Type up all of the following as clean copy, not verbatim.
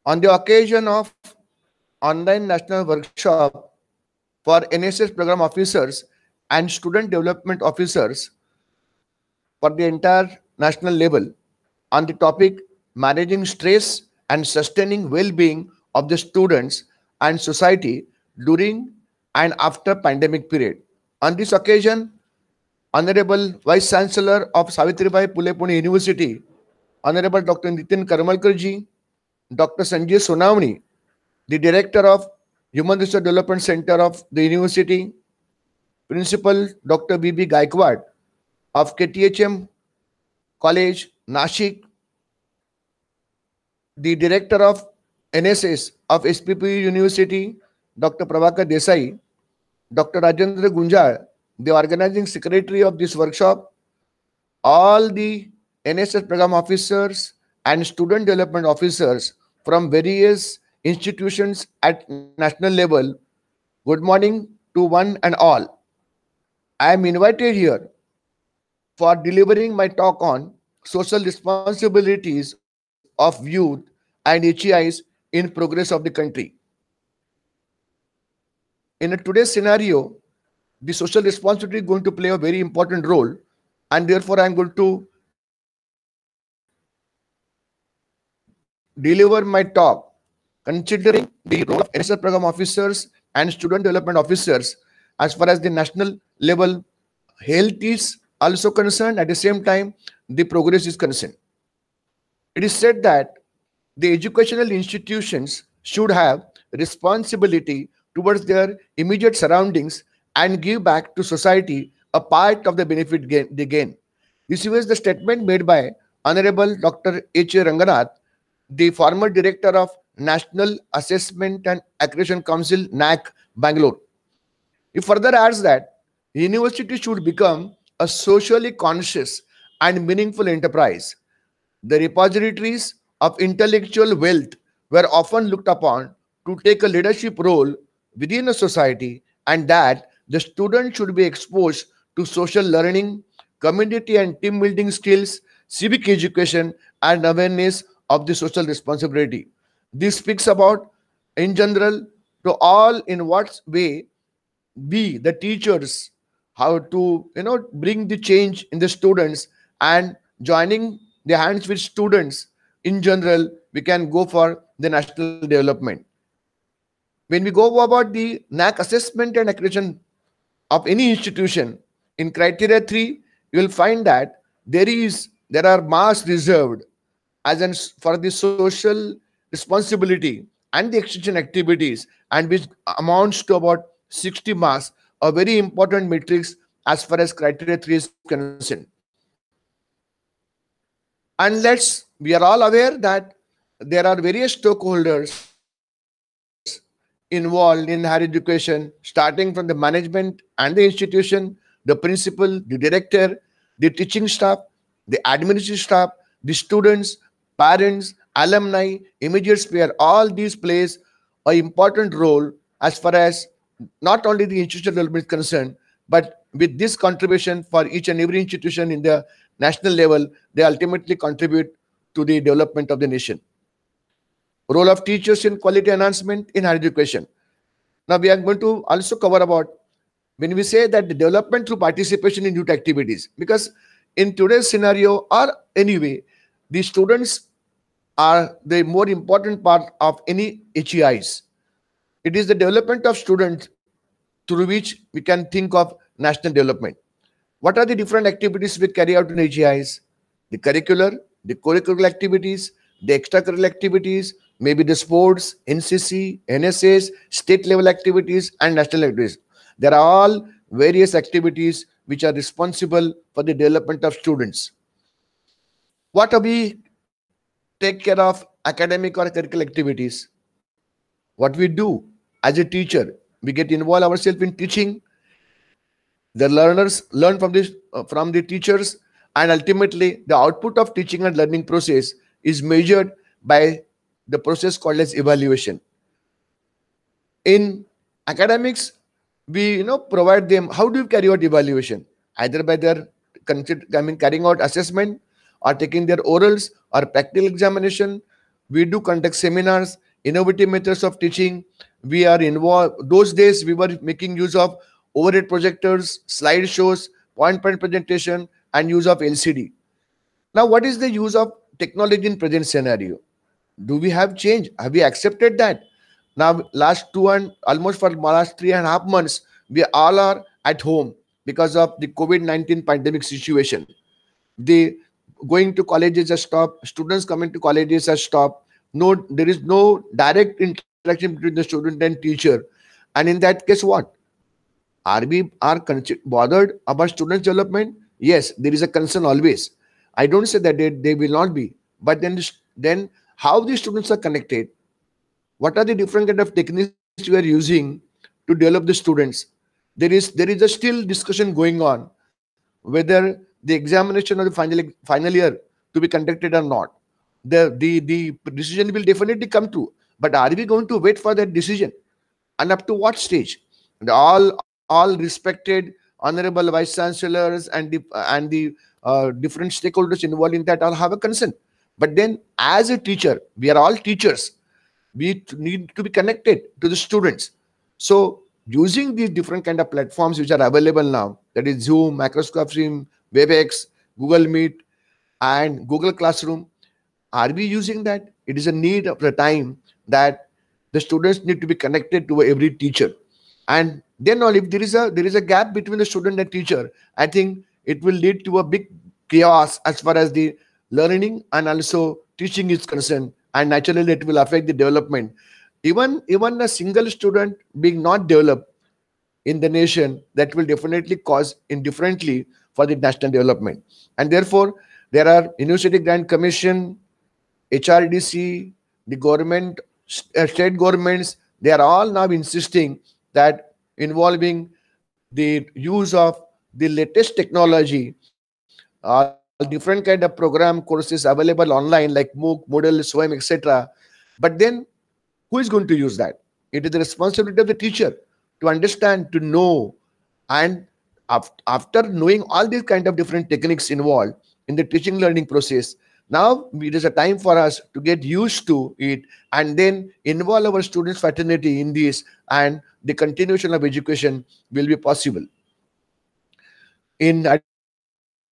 On the occasion of online national workshop for NSS program officers and student development officers for the entire national level on the topic managing stress and sustaining well-being of the students and society during and after pandemic period. On this occasion, Honorable Vice Chancellor of Savitribai Phule Pune University, Honorable Dr. Nitin Karmalkarji, Dr. Sanjay Sonavani, the Director of Human Resource Development Center of the University, Principal Dr. B.B. Gaikwad of KTHM College, Nashik, the Director of NSS of SPP University, Dr. Prabhakar Desai, Dr. Rajendra Gunjal, the organizing secretary of this workshop, all the NSS program officers and student development officers from various institutions at national level, good morning to one and all. I am invited here for delivering my talk on social responsibilities of youth and HEIs in progress of the country. In a today's scenario, the social responsibility is going to play a very important role, and therefore I am going to deliver my talk considering the role of NSS program officers and student development officers as far as the national level health is also concerned. At the same time, the progress is concerned. It is said that the educational institutions should have responsibility towards their immediate surroundings and give back to society a part of the benefit they gain. This was the statement made by Honorable Dr. H. A. Ranganath, the former director of National Assessment and Accreditation Council, NAC, Bangalore. He further adds that university should become a socially conscious and meaningful enterprise. The repositories of intellectual wealth were often looked upon to take a leadership role within a society, and that the student should be exposed to social learning, community and team building skills, civic education, and awareness of the social responsibility. This speaks about, in general, to all in what way we, the teachers, how to bring the change in the students and joining the hands with students. In general, we can go for the national development. When we go about the NAC assessment and accreditation of any institution, in criteria 3, you will find that there are marks reserved as an for the social responsibility and the extension activities, and which amounts to about 60 marks, a very important matrix as far as criteria 3 is concerned. And we are all aware that there are various stakeholders involved in higher education, starting from the management and the institution, the principal, the director, the teaching staff, the administrative staff, the students, parents, alumni, immediate sphere. All these plays an important role as far as not only the institutional development is concerned, but with this contribution for each and every institution in the national level, they ultimately contribute to the development of the nation. Role of teachers in quality enhancement in higher education. Now we are going to also cover about when we say that the development through participation in youth activities, because in today's scenario or anyway, the students are the more important part of any HEIs. It is the development of students through which we can think of national development. What are the different activities we carry out in HEIs? The curricular, the co-curricular activities, the extracurricular activities, maybe the sports, NCC, NSS, state level activities, and national activities. There are all various activities which are responsible for the development of students. What do we take care of academic or curricular activities? What we do as a teacher, we get involved ourselves in teaching. The learners learn from the teachers, and ultimately the output of teaching and learning process is measured by the process called as evaluation. In academics, we provide them how do you carry out evaluation, either by their carrying out assessment or taking their orals or practical examination We do conduct seminars, innovative methods of teaching. We are involved. Those days, we were making use of overhead projectors, slideshows, point presentation, and use of LCD. Now, what is the use of technology in present scenario? Do we have change? Have we accepted that? Now, last two and almost for last 3.5 months, we all are at home because of the COVID-19 pandemic situation. The going to colleges has stopped. Students coming to colleges has stopped. No, there is no direct interaction between the student and teacher. And in that case, what? Are we bothered about students' development? Yes, there is a concern always. I don't say that they will not be, but then how the students are connected? What are the different kind of techniques we are using to develop the students? There is a still discussion going on whether the examination of the final year to be conducted or not. The decision will definitely come through, but are we going to wait for that decision, and up to what stage? And all respected honorable vice chancellors and the different stakeholders involved in that all have a concern. But then, as a teacher, we are all teachers. We need to be connected to the students. So using these different kind of platforms which are available now, that is Zoom, Microsoft Teams, WebEx, Google Meet, and Google Classroom, are we using that? It is a need of the time that the students need to be connected to every teacher. And then all, if there is a gap between the student and teacher, I think it will lead to a big chaos as far as the learning and also teaching is concerned, and naturally it will affect the development. Even a single student being not developed in the nation, that will definitely cause indifferently for the national development. And therefore, there are University Grant Commission, HRDC, the government, state governments, they are all now insisting that involving the use of the latest technology, different kind of program courses available online like MOOC, Moodle, SWAYAM, etc. But then, who is going to use that? It is the responsibility of the teacher to understand, to know, and after knowing all these kind of different techniques involved in the teaching learning process, now it is a time for us to get used to it and then involve our students fraternity in this, and the continuation of education will be possible. In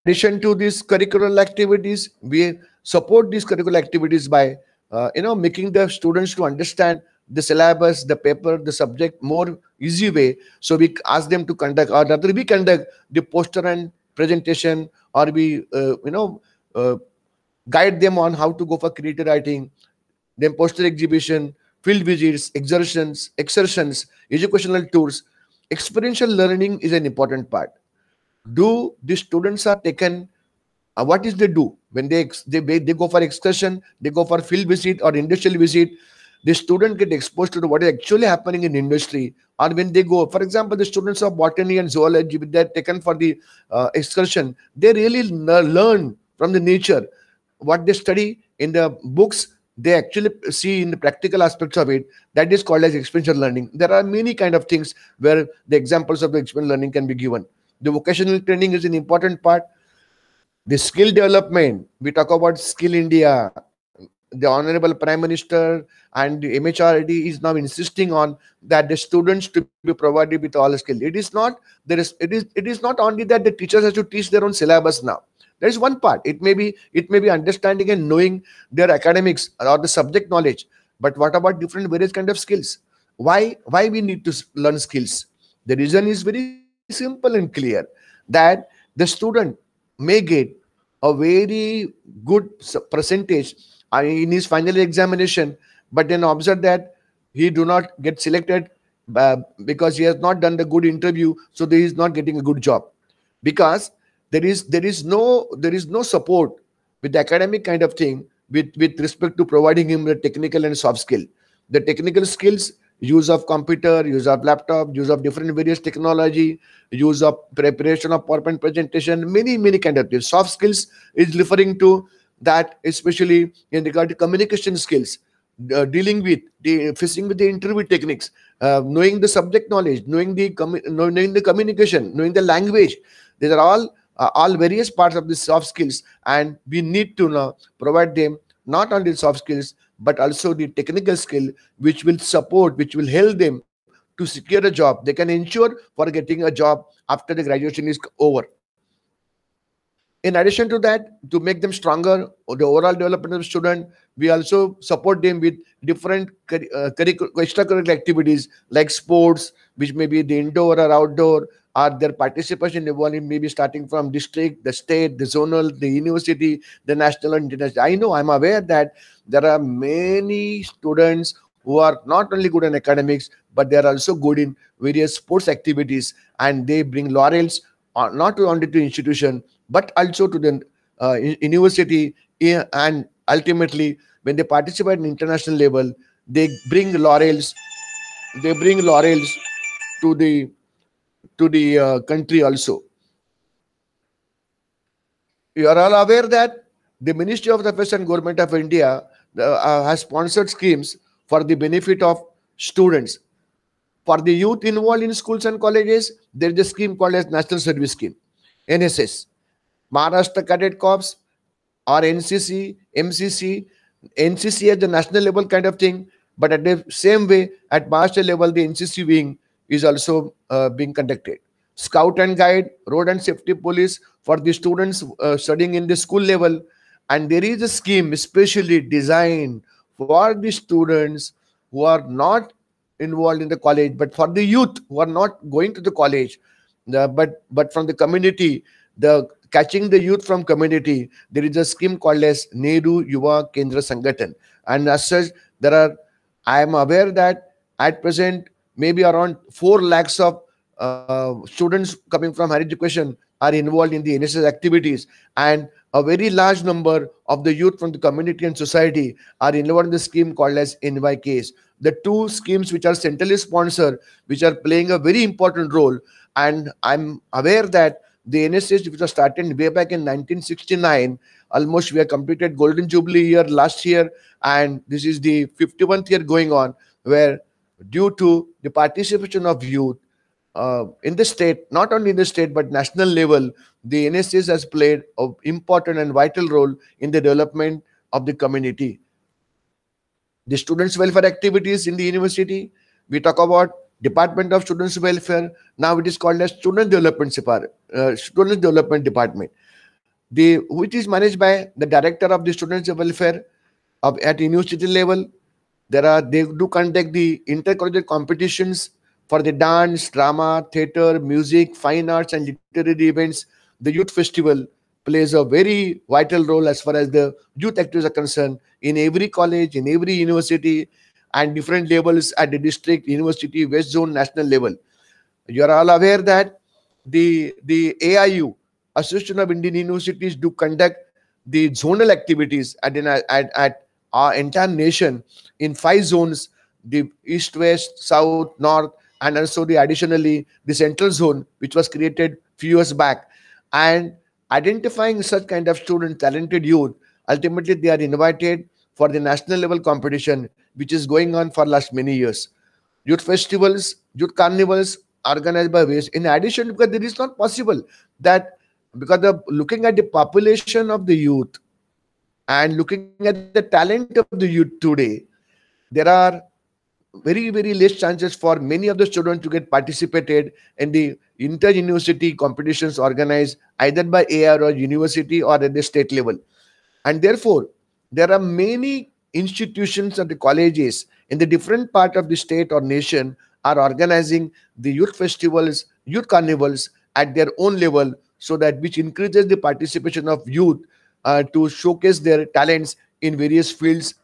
addition to these curricular activities, we support these curricular activities by making the students to understand the syllabus, the paper, the subject more easy way. So we ask them to conduct, or rather we conduct the poster and presentation, or we guide them on how to go for creative writing, then poster exhibition, field visits, exertions, educational tours. Experiential learning is an important part. Do the students are taken, what is they do when they go for excursion, they go for field visit or industrial visit? The student get exposed to what is actually happening in industry. Or when they go, for example, the students of botany and zoology, when they're taken for the excursion, they really learn from the nature. What they study in the books, they actually see in the practical aspects of it. That is called as experiential learning. There are many kind of things where the examples of the experiential learning can be given. The vocational training is an important part. The skill development, we talk about Skill India. The Honorable Prime Minister and the MHRD is now insisting on that the students to be provided with all the skill. It is not only that the teachers have to teach their own syllabus now. There is one part. It may be understanding and knowing their academics or the subject knowledge. But what about different various kind of skills? Why we need to learn skills? The reason is very simple and clear, that the student may get a very good percentage in his final examination, but then observe that he do not get selected because he has not done the good interview, so he is not getting a good job, because there is no support with the academic kind of thing with respect to providing him the technical and soft skill. The technical skills, use of computer, use of laptop, use of different various technology, use of preparation of PowerPoint presentation, many kind of things. Soft skills is referring to that, especially in regard to communication skills, dealing with the facing with the interview techniques, knowing the subject knowledge, knowing the communication, knowing the language. These are all various parts of the soft skills, and we need to now provide them not only soft skills but also the technical skill which will support, which will help them to secure a job. They can ensure for getting a job after the graduation is over. In addition to that, to make them stronger, or the overall development of the student, we also support them with different extracurricular activities like sports, which may be the indoor or outdoor, or their participation involving maybe starting from district, the state, the zonal, the university, the national and international. I know, I'm aware that there are many students who are not only good in academics, but they are also good in various sports activities, and they bring laurels not only to institution but also to the university, and ultimately when they participate in international level, they bring laurels, they bring laurels to the country also. You are all aware that the Ministry of Affairs and Government of India has sponsored schemes for the benefit of students. For the youth involved in schools and colleges, there is a scheme called as National Service Scheme, NSS. Maharashtra Cadet Corps or NCC, MCC, NCC at the national level kind of thing, but at the same way at master level, the NCC wing is also being conducted. Scout and Guide, Road and Safety Police for the students studying in the school level, and there is a scheme especially designed for the students who are not involved in the college, but for the youth who are not going to the college, but from the community, the catching the youth from community, there is a scheme called as Nehru Yuva Kendra Sangathan. And as such, there are, I am aware that at present, maybe around 4 lakhs of students coming from higher education are involved in the NSS activities, and a very large number of the youth from the community and society are involved in the scheme called as NYKs. The two schemes which are centrally sponsored, which are playing a very important role, and I'm aware that the NSS, which was started way back in 1969, almost we have completed Golden Jubilee year last year, and this is the 51st year going on, where due to the participation of youth in the state, not only in the state but national level, the NSS has played an important and vital role in the development of the community. The students' welfare activities in the university, we talk about Department of Students' Welfare. Now it is called as Student Development Department, which is managed by the Director of the Students' Welfare at university level. They do conduct the intercollegiate competitions for the dance, drama, theater, music, fine arts, and literary events. The Youth Festival plays a very vital role as far as the youth activities are concerned in every college, in every university, and different levels at the district, university, West Zone, national level. You are all aware that the AIU, Association of Indian Universities, do conduct the zonal activities at our entire nation in 5 zones: the east, west, south, north, and also the additionally the central zone, which was created few years back. And identifying such kind of student, talented youth, ultimately they are invited for the national level competition, which is going on for last many years. Youth festivals, youth carnivals organized by ways. In addition, because it is not possible that, because of looking at the population of the youth and looking at the talent of the youth today, there are very less chances for many of the students to get participated in the inter-university competitions organized either by AR or university or at the state level. And therefore, there are many institutions and the colleges in the different part of the state or nation are organizing the youth festivals, youth carnivals at their own level, so that which increases the participation of youth to showcase their talents in various fields,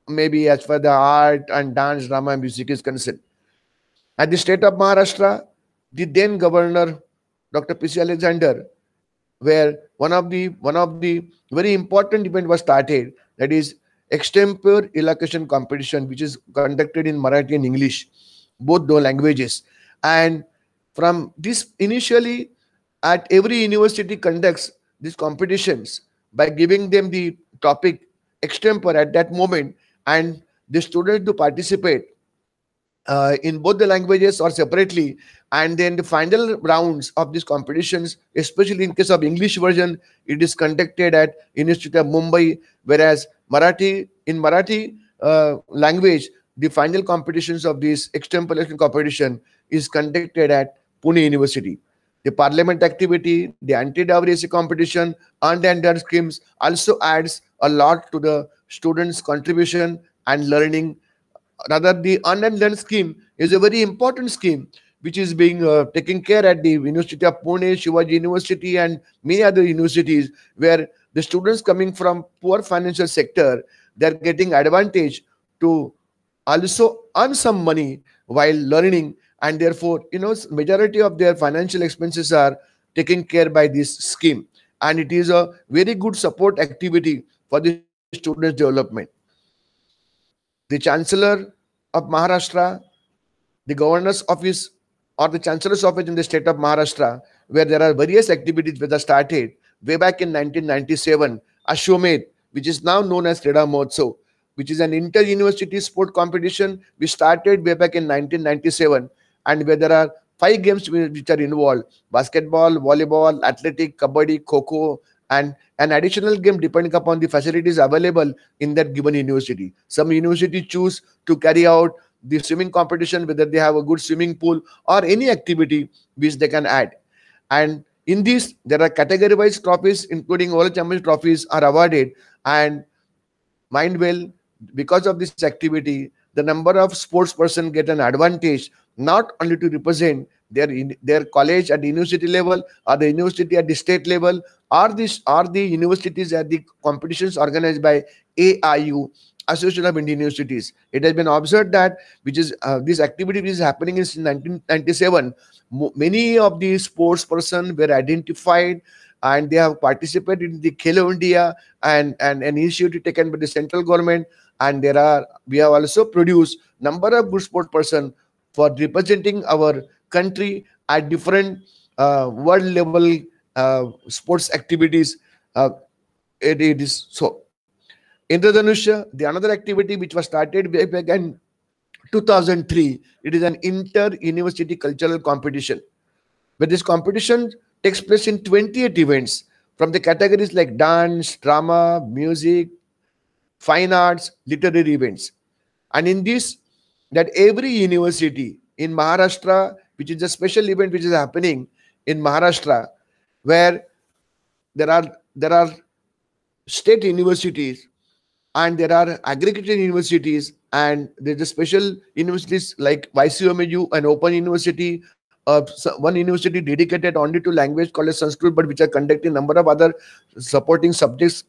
maybe as far the art and dance, drama, and music is concerned. At the state of Maharashtra, the then governor, Dr. P.C. Alexander, where one of the very important event was started, that is extempore elocution competition, which is conducted in Marathi and English, both those languages. And from this, initially at every university conducts these competitions by giving them the topic extempore at that moment, and the students to participate in both the languages or separately. And then the final rounds of these competitions, especially in case of English version, it is conducted at Institute of Mumbai, whereas Marathi, language, the final competitions of this extemporation competition is conducted at Pune University. The parliament activity, the anti-dowry competition, earned and earned schemes also adds a lot to the students' contribution and learning. Rather, the earn and learn scheme is a very important scheme which is being taken care at the University of Pune, Shivaji University, and many other universities, where the students coming from poor financial sector, they are getting advantage to also earn some money while learning, and therefore, majority of their financial expenses are taken care by this scheme, and it is a very good support activity for the students development. The chancellor of Maharashtra, the governor's office, or the chancellor's office in the state of Maharashtra, where there are various activities that are started way back in 1997. Ashwamedh, which is now known as Kreda Mahotsav, which is an inter-university sport competition. We started way back in 1997, and where there are five games which are involved: basketball, volleyball, athletic, kabaddi, kho, and an additional game depending upon the facilities available in that given university. Some university choose to carry out the swimming competition, whether they have a good swimming pool or any activity which they can add. And in this, there are category wise trophies, including all championship trophies are awarded. And mind well, because of this activity, the number of sports person get an advantage, not only to represent their college at the university level, or the university at the state level, or the universities at the competitions organized by AIU, Association of Indian Universities. It has been observed that which is this activity which is happening in 1997. Many of the sports person were identified, and they have participated in the Khelo India, and an initiative taken by the central government. And we have also produced number of good sport person for representing our country at different world level sports activities. Uh, it is so. Indradhanusha, the another activity which was started way back in 2003, it is an inter-university cultural competition, where this competition takes place in 28 events from the categories like dance, drama, music, fine arts, literary events. And in this, that every university in Maharashtra, which is a special event which is happening in Maharashtra, where there are state universities, and there are aggregated universities, and there's a special universities like YCMU, an open university, one university dedicated only to language called as Sanskrit, but which are conducting number of other supporting subjects,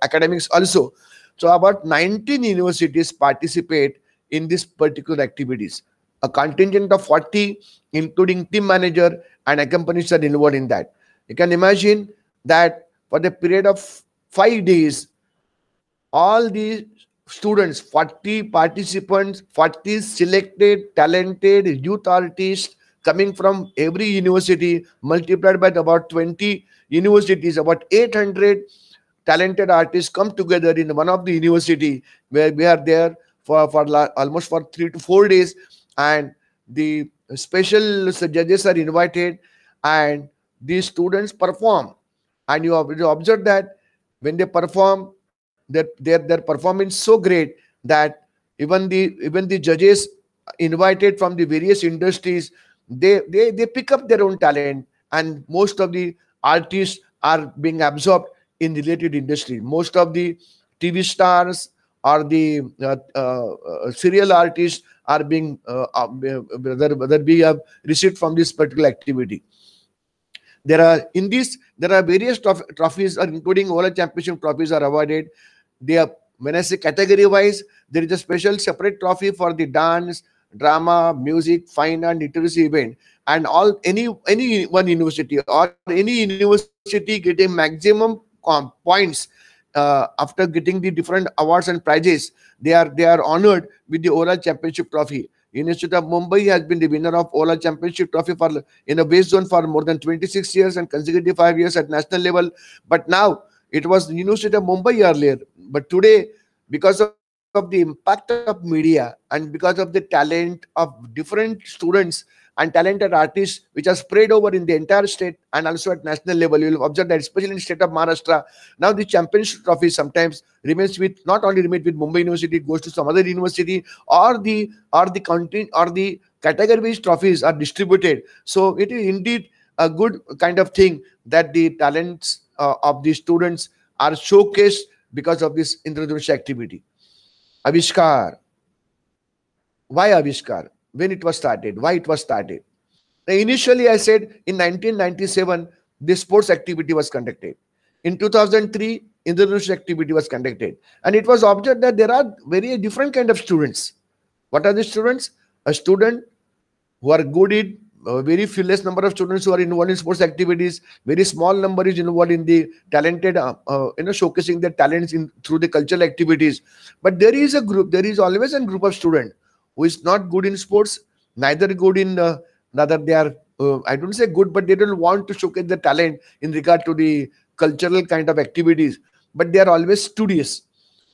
academics also. So about 19 universities participate in this particular activities. A contingent of 40, including team manager and accompanies, are involved in that. You can imagine that for the period of 5 days, all the students, 40 participants, 40 selected talented youth artists coming from every university, multiplied by about 20 universities, about 800 talented artists come together in one of the university, where we are there almost for 3 to 4 days. And the special judges are invited, and these students perform. And you observe that when they perform, their performance so great that even the judges invited from the various industries, they pick up their own talent, and most of the artists are being absorbed in related industry. Most of the TV stars or the serial artists are being whether we have received from this particular activity. There are various trophies, including all championship trophies are awarded. They are, when I say category wise, there is a special separate trophy for the dance, drama, music, fine art, literacy event, and all any one university or any university getting maximum points after getting the different awards and prizes, they are honored with the oral championship trophy. University of Mumbai has been the winner of oral championship trophy for in a base zone for more than 26 years and consecutive 5 years at national level. But now it was the University of Mumbai earlier. But today, because of the impact of media and because of the talent of different students and talented artists which are spread over in the entire state and also at national level. You will observe that especially in the state of Maharashtra, now the championship trophy sometimes remains with, not only remains with Mumbai University, it goes to some other university, or the county or the category based trophies are distributed. So it is indeed a good kind of thing that the talents of the students are showcased because of this Indradhanush activity. Avishkar. Why Avishkar? When it was started? Why it was started? Now, initially, I said in 1997, this sports activity was conducted. In 2003, Indradhanush activity was conducted. And it was observed that there are very different kind of students. What are the students? A student who are good in, very few less number of students who are involved in sports activities. Very small number is involved in the talented, showcasing their talents in through the cultural activities. But there is a group. There is always a group of students who is not good in sports, neither good in, rather they are, I don't say good, but they don't want to showcase the talent in regard to the cultural kind of activities. But they are always studious,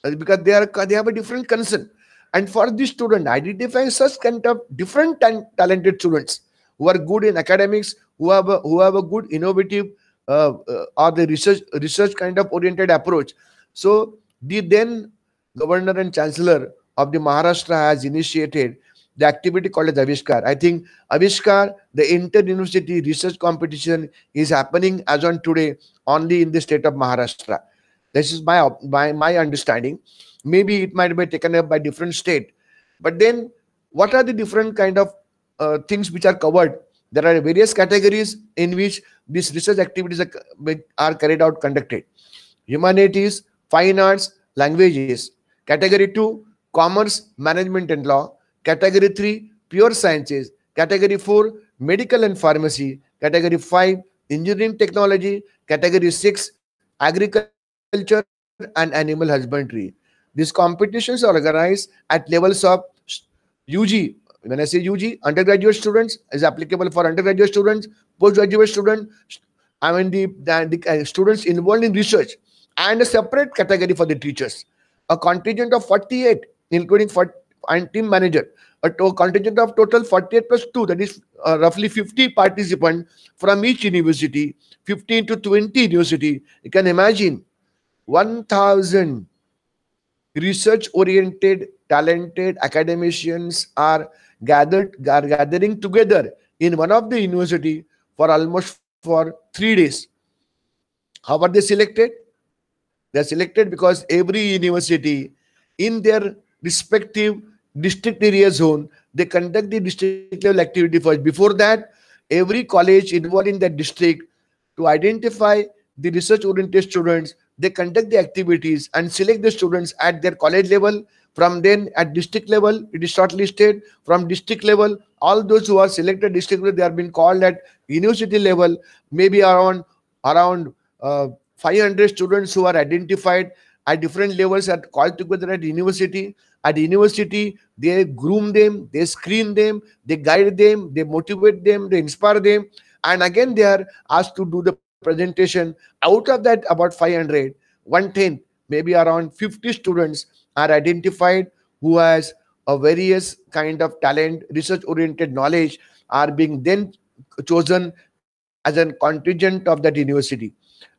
because they have a different concern. And for this student, identifying such kind of different talented students who are good in academics, who have a good innovative, or the research kind of oriented approach. So the then governor and chancellor of the Maharashtra has initiated the activity called as Avishkar. I think Avishkar, the inter-university research competition, is happening as on today only in the state of Maharashtra. This is my understanding. Maybe it might be taken up by different state. But then, what are the different kind of things which are covered? There are various categories in which these research activities are carried out, conducted. Humanities, fine arts, languages. Category 2, commerce, management and law. Category 3, pure sciences. Category 4, medical and pharmacy. Category 5, engineering technology. Category 6, agriculture and animal husbandry. These competitions are organized at levels of UG. When I say UG, undergraduate students is applicable for undergraduate students, postgraduate students, I mean the students involved in research, and a separate category for the teachers. A contingent of 48, including and team manager. Contingent of total 48 plus 2, that is roughly 50 participants from each university, 15 to 20 university. You can imagine 1,000 research oriented talented academicians are gathering together in one of the university for almost for 3 days. How are they selected? They are selected because every university in their respective district area zone, they conduct the district level activity first. Before that, every college involved in that district, to identify the research oriented students, they conduct the activities and select the students at their college level. From then at district level, it is shortlisted. From district level, all those who are selected district level, they are being called at university level. Maybe around 500 students who are identified at different levels are called together at university. At university, they groom them, they screen them, they guide them, they motivate them, they inspire them, and again they are asked to do the presentation. Out of that, about 500, 110, maybe around 50 students are identified who has a various kind of talent, research oriented knowledge, are being then chosen as a contingent of that university.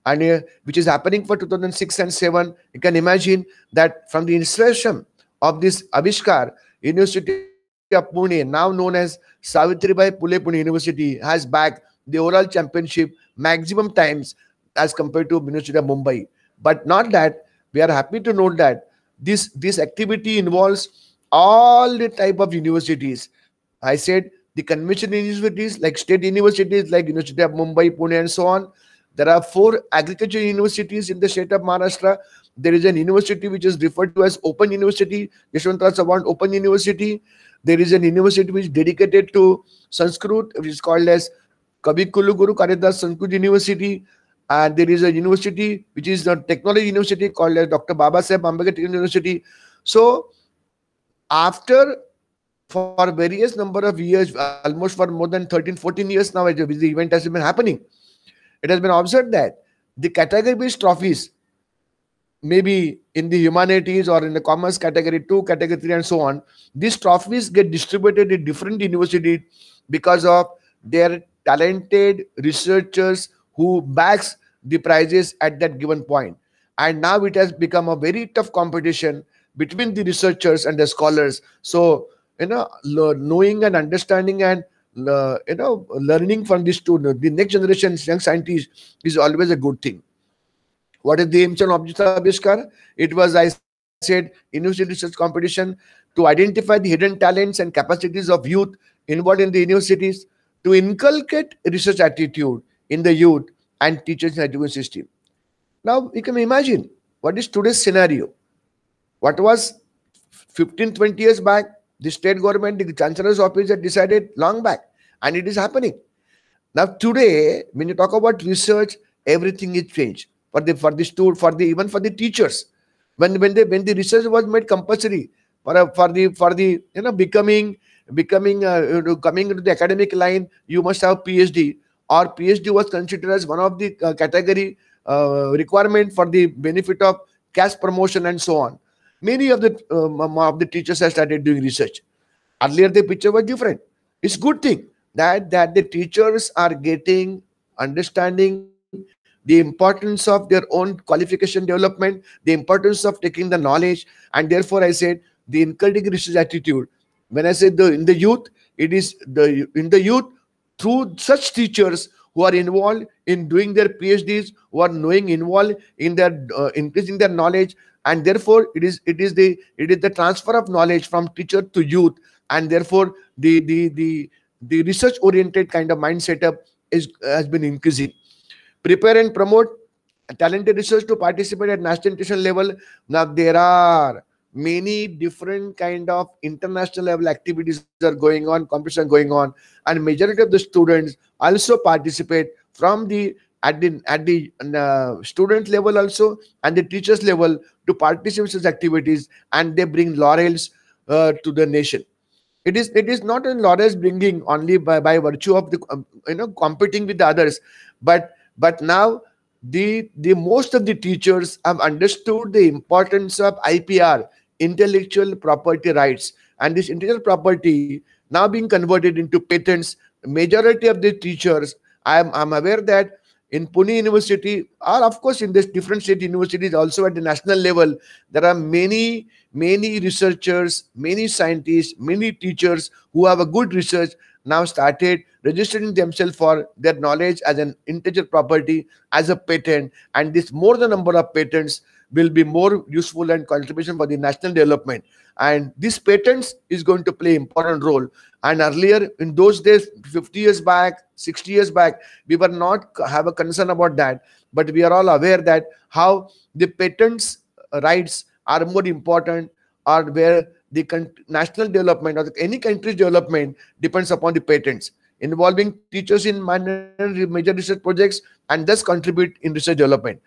And which is happening for 2006 and 7. You can imagine that from the insertion of this Avishkar, University of Pune, now known as Savitribai Phule Pune University, has bagged the overall championship maximum times as compared to University of Mumbai. But not that, we are happy to note that this activity involves all the type of universities. I said the conventional universities like state universities like University of Mumbai, Pune, and so on. There are 4 agriculture universities in the state of Maharashtra. There is an university which is referred to as Open University, Yashwantrao Chavan Open University. There is an university which is dedicated to Sanskrit, which is called as Kavi Kuluguru Kalidas Sanskrit University. And there is a university which is a technology university called as Dr. Babasaheb Ambedkar University. So after, for various number of years, almost for more than 13, 14 years now, the event has been happening. It has been observed that the category-based trophies, maybe in the humanities or in the commerce category 2, category 3, and so on, these trophies get distributed in different universities because of their talented researchers who backs the prizes at that given point. And now it has become a very tough competition between the researchers and the scholars. So knowing and understanding and learning from this student, the next generation young scientists, is always a good thing. What is the aim and objective of Avishkar? It was, I said, university research competition to identify the hidden talents and capacities of youth involved in the universities, to inculcate research attitude in the youth and teachers and education system. Now you can imagine what is today's scenario. What was 15, 20 years back, the state government, the chancellor's office had decided long back, and it is happening. Now today, when you talk about research, everything is changed even for the teachers. When the research was made compulsory for the becoming coming into the academic line, you must have PhD, or PhD was considered as one of the category requirement for the benefit of caste promotion and so on. Many of the teachers have started doing research. Earlier, the picture was different. It's good thing that the teachers are getting understanding the importance of their own qualification development, the importance of taking the knowledge, and therefore I said the inculcating research attitude. When I say in the youth, it is in the youth, through such teachers who are involved in doing their PhDs, who are knowing involved in their increasing their knowledge, and therefore it is the transfer of knowledge from teacher to youth, and therefore the research oriented kind of mind setup has been increasing. Prepare and promote talented research to participate at national international level. Now there are many different kind of international level activities are going on, competition going on, and majority of the students also participate from the at the student level also, and the teachers level, to participate in such activities, and they bring laurels to the nation. It is not in laurels bringing only by virtue of the competing with the others, but now the most of the teachers have understood the importance of IPR, intellectual property rights, and this intellectual property now being converted into patents. Majority of the teachers, I'm aware that in Pune University, or of course in this different state universities also at the national level, there are many researchers, many scientists, many teachers who have a good research now started registering themselves for their knowledge as an intellectual property, as a patent, and this more the number of patents will be more useful and contribution for the national development. And these patents is going to play important role. And earlier in those days, 50 years back, 60 years back, we were not have a concern about that, but we are all aware that how the patents rights are more important, or where the national development or any country's development depends upon the patents, involving teachers in major research projects, and thus contribute in research development.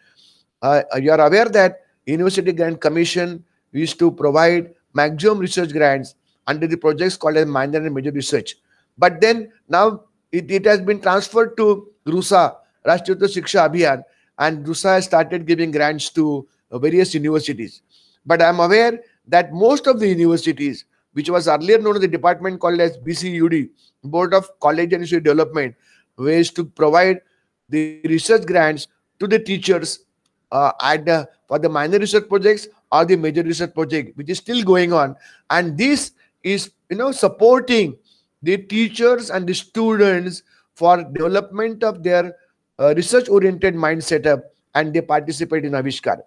You are aware that University Grant Commission used to provide maximum research grants under the projects called as minor and major research. But then now it has been transferred to RUSA, Rashtriya Uttama Shiksha Abhiyan, and RUSA has started giving grants to various universities. But I am aware that most of the universities, which was earlier known as the department called as BCUD, Board of College and University Development, ways to provide the research grants to the teachers for the minor research projects or the major research project, which is still going on. And this is supporting the teachers and the students for development of their research oriented mind setup, and they participate in Avishkar.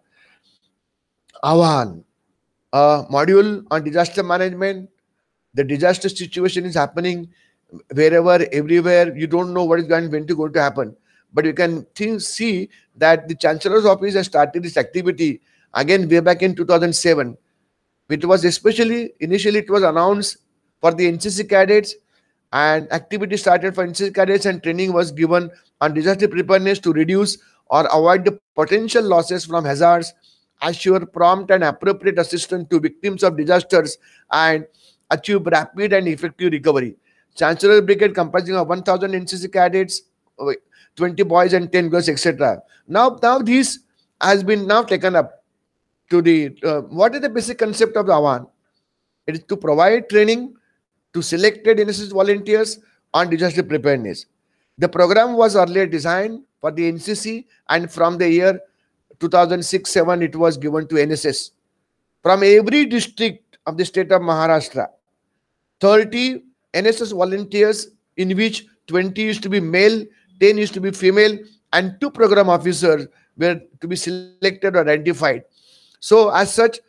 Avan, module on disaster management. The disaster situation is happening wherever, everywhere. You don't know what is going to happen, but you can see that the Chancellor's office has started this activity again way back in 2007. It was initially it was announced for the NCC cadets, and activity started for NCC cadets, and training was given on disaster preparedness to reduce or avoid the potential losses from hazards, assure prompt and appropriate assistance to victims of disasters, and achieve rapid and effective recovery. Chancellor Brigade comprising of 1,000 NCC cadets, 20 boys and 10 girls, etc. Now this has been now taken up to the what is the basic concept of the Avan? It is to provide training to selected NSS volunteers on disaster preparedness. The program was earlier designed for the NCC, and from the year 2006-7 it was given to NSS. From every district of the state of Maharashtra, 30 NSS volunteers, in which 20 used to be male, 10 used to be female, and 2 program officers were to be selected or identified. So, as such,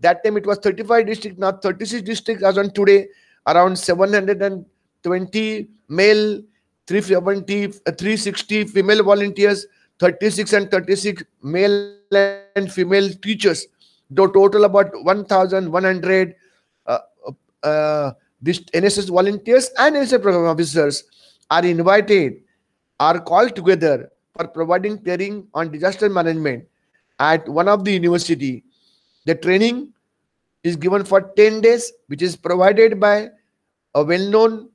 that time it was 35 districts, now 36 districts as on today, around 720 male, 370, 360 female volunteers, 36 and 36 male and female teachers, the total about 1,100 uh, this NSS volunteers and NSS program officers are invited, are called together for providing training on disaster management at one of the university. The training is given for 10 days, which is provided by a well-known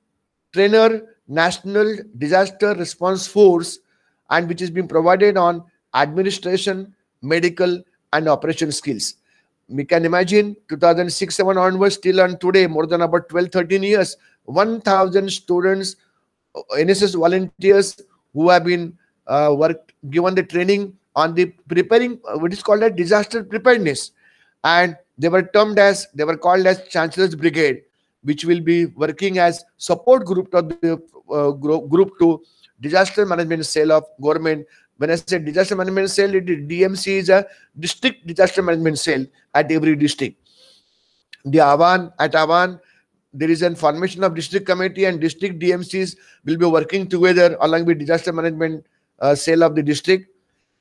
trainer, National Disaster Response Force, and which is being provided on administration, medical, and operation skills. We can imagine 2006-7 onwards till on today, more than about 12-13 years, 1,000 students, NSS volunteers who have been given the training on the preparing what is called a disaster preparedness, and they were called as Chancellor's Brigade, which will be working as support group to the group to disaster management cell of government. When I say disaster management cell, DMC is a district disaster management cell at every district. The Avan, there is a formation of district committee, and district DMCs will be working together along with disaster management cell of the district.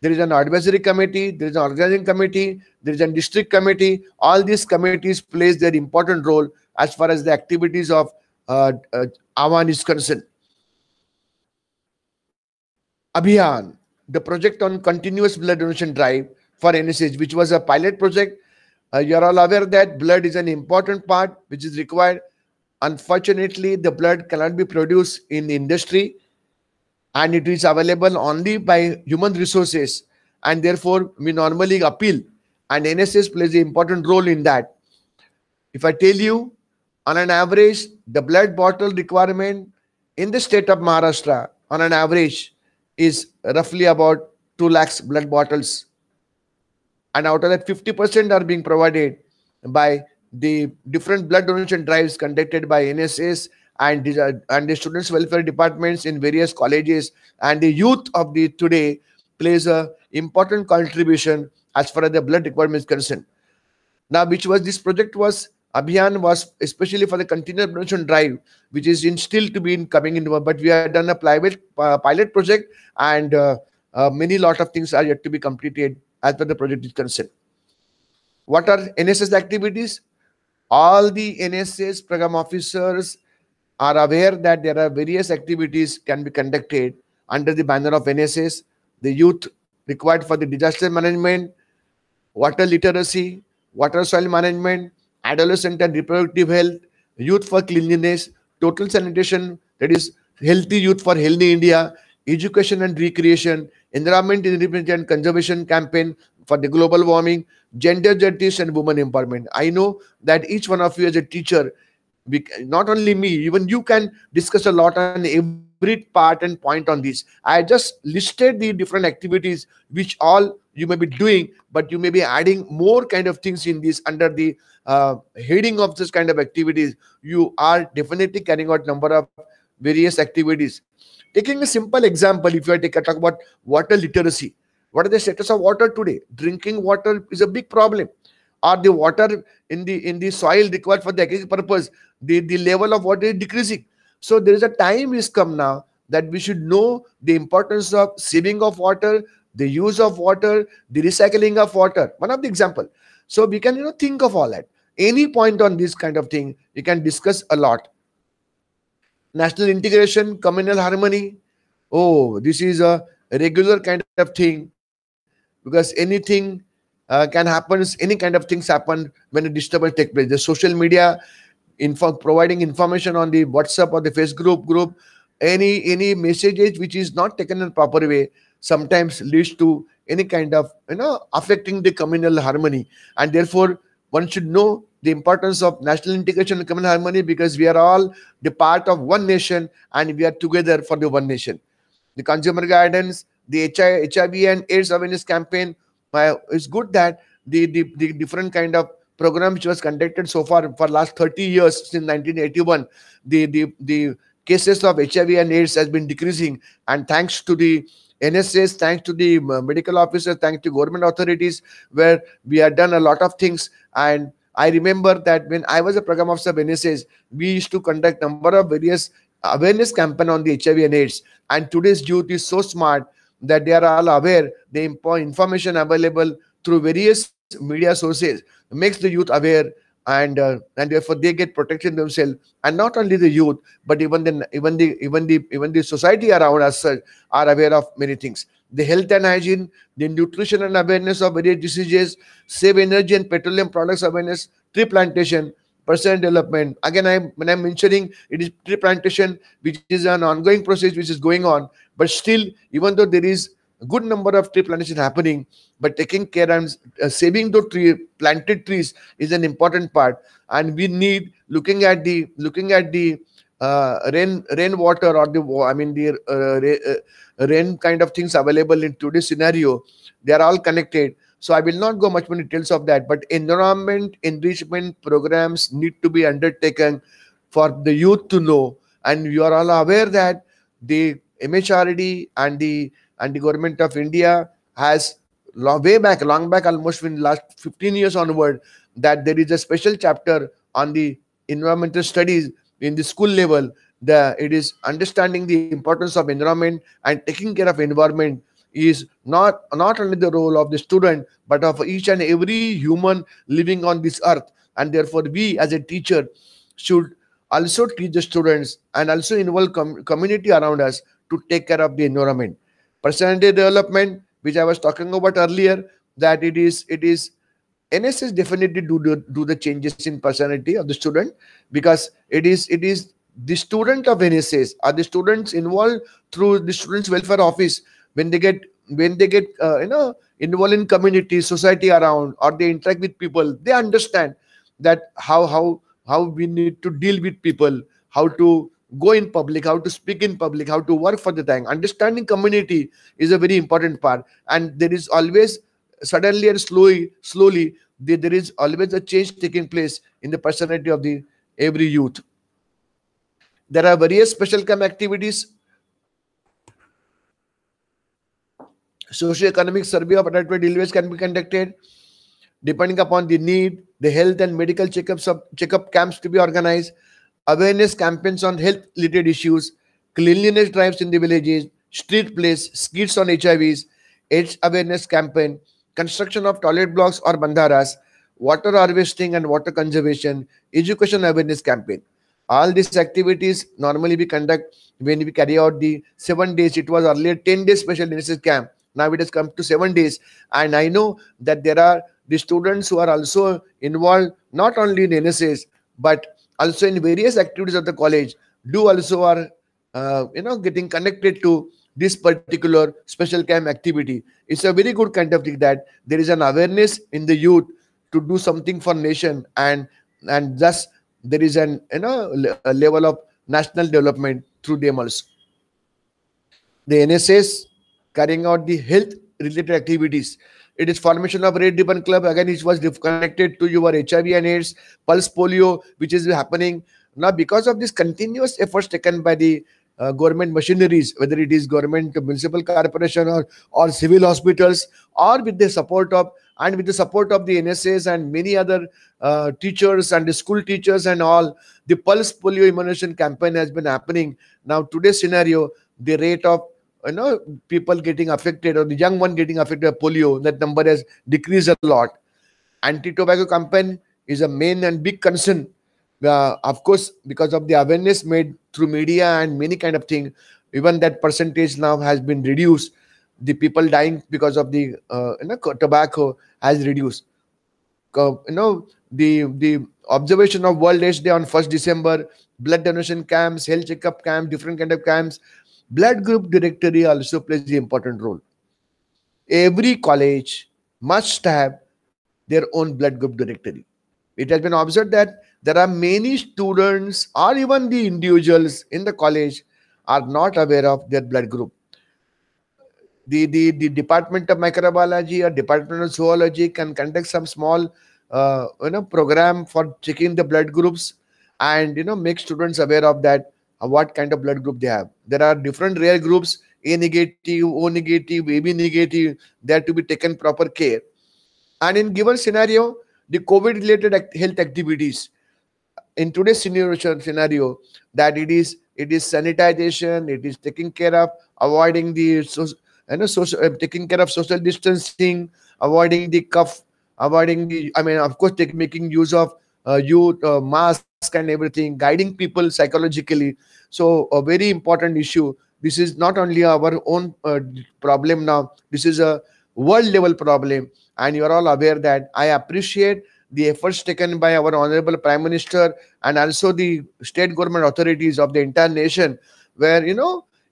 There is an advisory committee, there is an organizing committee, there is a district committee. All these committees plays their important role as far as the activities of Avan is concerned. Abhiyan, the project on continuous blood donation drive for NSH, which was a pilot project. You are all aware that blood is an important part which is required. Unfortunately, the blood cannot be produced in the industry, and it is available only by human resources, and therefore we normally appeal, and NSS plays an important role in that. If I tell you, on an average, the blood bottle requirement in the state of Maharashtra on an average is roughly about 2 lakhs blood bottles, and out of that 50% are being provided by the different blood donation drives conducted by NSS and the students welfare departments in various colleges, and the youth of the today plays a important contribution as far as the blood requirement is concerned. Now, which was this project was Abhiyan was especially for the continuous donation drive, which is still to be coming in, but we have done a pilot project, and many lot of things are yet to be completed as per the project is concerned. What are NSS activities? All the NSS program officers are aware that there are various activities can be conducted under the banner of NSS. The youth required for the disaster management, water literacy, water soil management, adolescent and reproductive health, youth for cleanliness, total sanitation, that is healthy youth for healthy India, education and recreation, environment and conservation campaign for the global warming, gender justice and women empowerment. I know that each one of you as a teacher, not only me, even you can discuss a lot on every part and point on this. I just listed the different activities which all you may be doing, but you may be adding more kind of things in this under the heading of this kind of activities. You are definitely carrying out number of various activities. Taking a simple example, if you talk about water literacy, what is the status of water today? Drinking water is a big problem. Or the water in the soil required for the agricultural purpose, the level of water is decreasing. So there is a time is come now that we should know the importance of saving of water, the use of water, the recycling of water. One of the example. So we can think of all that. Any point on this kind of thing, you can discuss a lot. National integration, communal harmony. Oh, this is a regular kind of thing, because anything can happen, any kind of things happen when a disturbance takes place. The social media, providing information on the WhatsApp or the Facebook group, any messages which is not taken in a proper way, sometimes leads to any kind of affecting the communal harmony, and therefore one should know the importance of national integration and common harmony, because we are all the part of one nation and we are together for the one nation. The consumer guidance, the HIV and AIDS awareness campaign. It's good that the different kind of program which was conducted so far for last 30 years since 1981, the cases of HIV and AIDS has been decreasing, and thanks to the NSS, thanks to the medical officers, thanks to government authorities, where we have done a lot of things. And I remember that when I was a program officer of NSS, we used to conduct number of various awareness campaign on the HIV and AIDS. And today's youth is so smart that they are all aware. The information available through various media sources makes the youth aware, and therefore they get protection themselves. And not only the youth, but even the society around us are aware of many things. The health and hygiene, the nutrition and awareness of various diseases, save energy and petroleum products awareness, tree plantation, personal development. Again, when I'm mentioning it is tree plantation, which is an ongoing process which is going on, but still, even though there is a good number of tree plantation happening, but taking care and saving the planted trees is an important part. And we need looking at the rainwater, or the rain kind of things available in today's scenario. They are all connected. So I will not go much more details of that, but environment enrichment programs need to be undertaken for the youth to know. And you are all aware that the MHRD and the government of India has long back, almost in last 15 years onward, that there is a special chapter on the environmental studies in the school level. It is understanding the importance of environment, and taking care of environment is not only the role of the student, but of each and every human living on this earth. And therefore we as a teacher should also teach the students and also involve community around us to take care of the environment. Personality development, which I was talking about earlier, that it is NSS definitely do the changes in personality of the student, because it is the student of NSS or the students involved through the students welfare office. When they get involved in community society around, or they interact with people, they understand that how we need to deal with people, how to go in public, how to speak in public, how to work for the thing. Understanding community is a very important part. And there is always, suddenly and slowly, there is always a change taking place in the personality of the every youth. There are various special camp activities. Socio-economic survey of undergraduate deliveries can be conducted depending upon the need. The health and medical checkup camps to be organized. Awareness campaigns on health related issues. Cleanliness drives in the villages. Street plays, skits on HIVs. AIDS awareness campaign. Construction of toilet blocks or bandharas. Water harvesting and water conservation. Education awareness campaign. All these activities normally we conduct when we carry out the 7 days. It was earlier 10 days special NSS camp. Now it has come to 7 days. And I know that there are the students who are also involved not only in NSS, but also in various activities of the college, do also are getting connected to this particular special camp activity. It's a very good kind of thing that there is an awareness in the youth to do something for nation, and thus there is a level of national development through them also. The NSS carrying out the health related activities. It is formation of Red Ribbon Club. Again, it was connected to your HIV and AIDS, pulse polio, which is happening now because of this continuous efforts taken by the government machineries, whether it is government municipal corporation or civil hospitals, or with the support of the NSS and many other teachers and the school teachers and all. The pulse polio immunization campaign has been happening. Now today's scenario, the rate of people getting affected, or the young one getting affected by polio, that number has decreased a lot. Anti-tobacco campaign is a main and big concern, of course, because of the awareness made through media and many kind of thing. Even that percentage now has been reduced. The people dying because of the tobacco has reduced. The observation of World AIDS Day on 1st December, blood donation camps, health checkup camps, different kind of camps. Blood group directory also plays the important role. Every college must have their own blood group directory. It has been observed that there are many students or even the individuals in the college are not aware of their blood group. The Department of Microbiology or Department of Zoology can conduct some small program for checking the blood groups, and make students aware of that, what kind of blood group they have. There are different rare groups: A negative, O negative, AB negative. They have to be taken proper care. And in given scenario, the COVID related health activities in today's scenario, that it is sanitization, it is taking care of avoiding the taking care of social distancing, avoiding the cough, avoiding the, I mean, of course, making use of youth mask and everything, guiding people psychologically. So a very important issue. This is not only our own problem now, this is a world level problem, and you are all aware that. I appreciate the efforts taken by our honorable prime minister and also the state government authorities of the entire nation, where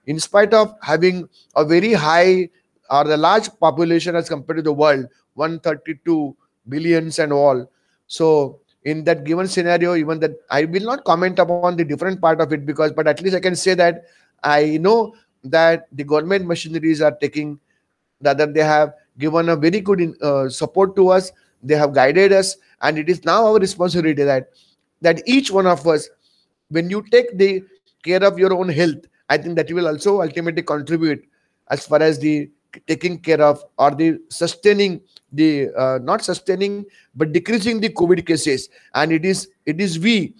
in spite of having a very high or the large population as compared to the world, 132 billions and all. So in that given scenario, even that, I will not comment upon the different part of it, because but at least I can say that I know that the government machineries are taking, rather they have given a very good support to us. They have guided us, and it is now our responsibility that each one of us, when you take the care of your own health, I think that you will also ultimately contribute as far as the taking care of or the sustaining the not sustaining but decreasing the COVID cases. And it is we,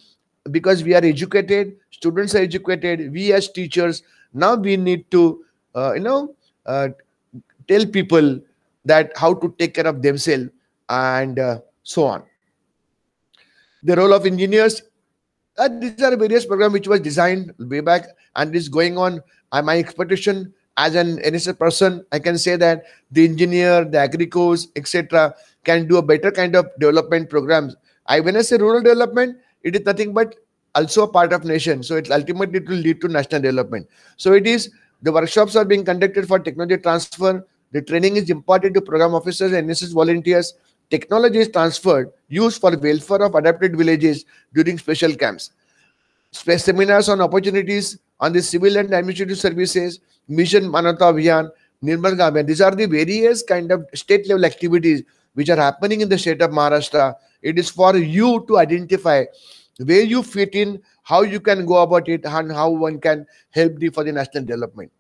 because we are educated, students are educated, we as teachers, now we need to uh, tell people that how to take care of themselves, and so on. The role of engineers, these are various programs which was designed way back and is going on. My expectation as an NSS person, I can say that the engineer, the agricos, etc., can do a better kind of development programs. When I say rural development, it is nothing but also a part of nation. So it ultimately it will lead to national development. So it is, the workshops are being conducted for technology transfer. The training is imparted to program officers and NSS volunteers. Technology is transferred, used for welfare of adapted villages during special camps. Seminars on opportunities on the civil and administrative services, Mission Manata Abhiyan, Nirmal Abhiyan. These are the various kind of state level activities which are happening in the state of Maharashtra. It is for you to identify where you fit in, how you can go about it, and how one can help for the national development.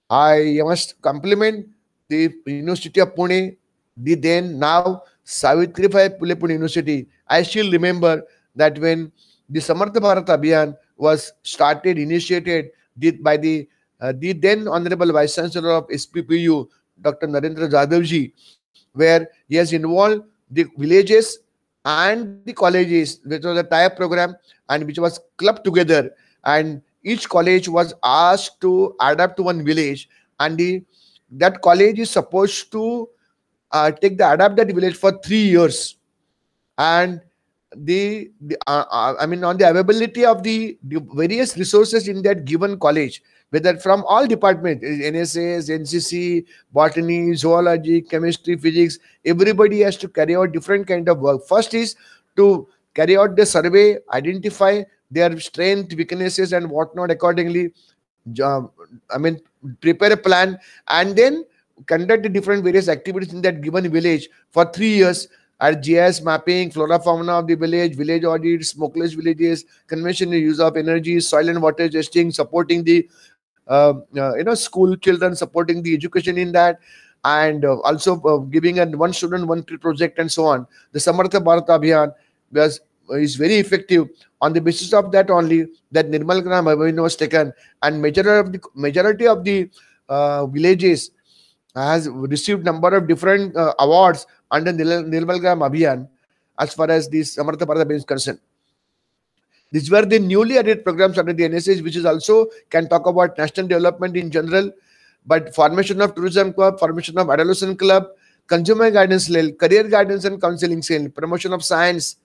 I must compliment the University of Pune, the then now Savitribai Phule Pune University. I still remember that when the Samartha Bharat Abhiyan was started, initiated by the then Honorable Vice Chancellor of SPPU, Dr. Narendra Jadavji, where he has involved the villages and the colleges, which was a tie-up program and which was clubbed together, and each college was asked to adapt to one village, and that college is supposed to take the adapt that village for 3 years. And I mean, on the availability of the various resources in that given college, whether from all departments, NSS, NCC, botany, zoology, chemistry, physics, everybody has to carry out different kind of work. First is to carry out the survey, identify their strength, weaknesses, and whatnot accordingly. I mean, prepare a plan, and then conduct the different various activities in that given village for 3 years, at GIS mapping, flora fauna of the village, village audits, smokeless villages, conventional use of energy, soil and water testing, supporting the school children, supporting the education in that, and also giving a one student one tree project and so on. The Samartha Bharat Abhiyan is very effective. On the basis of that only, that Nirmal Gram Abhiyan was taken, and majority of the villages has received number of different awards under Nirmal Gram Abhiyan as far as this Samartha Bharat Abhiyan is concerned. These were the newly added programs under the NSS, which is also can talk about national development in general, but formation of tourism club, formation of adolescent club, consumer guidance cell, career guidance and counseling cell, promotion of science.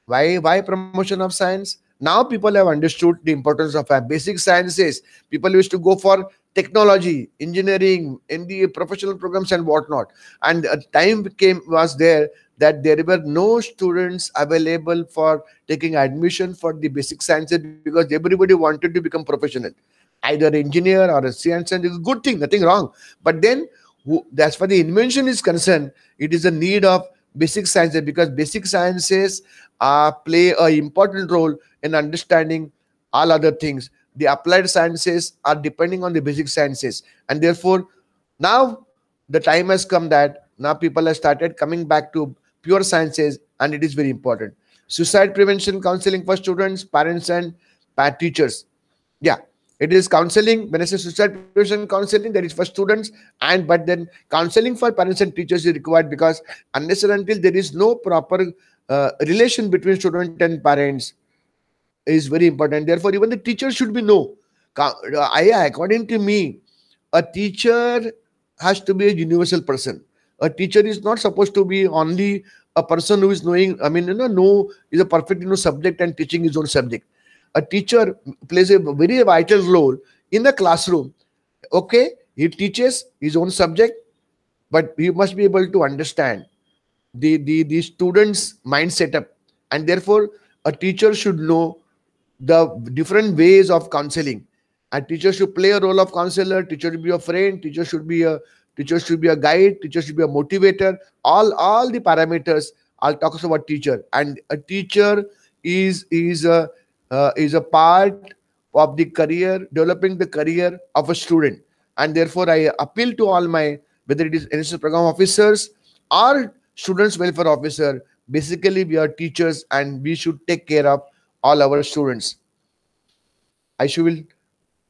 Why promotion of science? Now people have understood the importance of basic sciences. People used to go for technology, engineering, in the professional programs and whatnot. And a time came was there that there were no students available for taking admission for the basic sciences because everybody wanted to become professional, either engineer or a science. And it's a good thing, nothing wrong. But then, that's for the invention is concerned, it is a need of basic sciences, because basic sciences play a important role in understanding all other things. The applied sciences are depending on the basic sciences, and therefore now the time has come that now people have started coming back to pure sciences, and it is very important. Suicide prevention counseling for students, parents, and teachers. Yeah, it is counseling. When I say suicide prevention counseling, that is for students, and but then counseling for parents and teachers is required, because unless and until there is no proper relation between student and parents, is very important. Therefore, even the teacher should be know. According to me, a teacher has to be a universal person. A teacher is not supposed to be only a person who is knowing. I mean, know is a perfect subject and teaching his own subject. A teacher plays a very vital role in the classroom. Okay, he teaches his own subject, but he must be able to understand the students' mind setup, and therefore a teacher should know the different ways of counseling. A teacher should play a role of counselor. Teacher should be a friend. Teacher should be a guide. Teacher should be a motivator. All the parameters. I'll talk about teacher. And a teacher is a part of the career, developing the career of a student. And therefore, I appeal to all my, whether it is NSS program officers or students welfare officer. Basically, we are teachers, and we should take care of all our students. I should.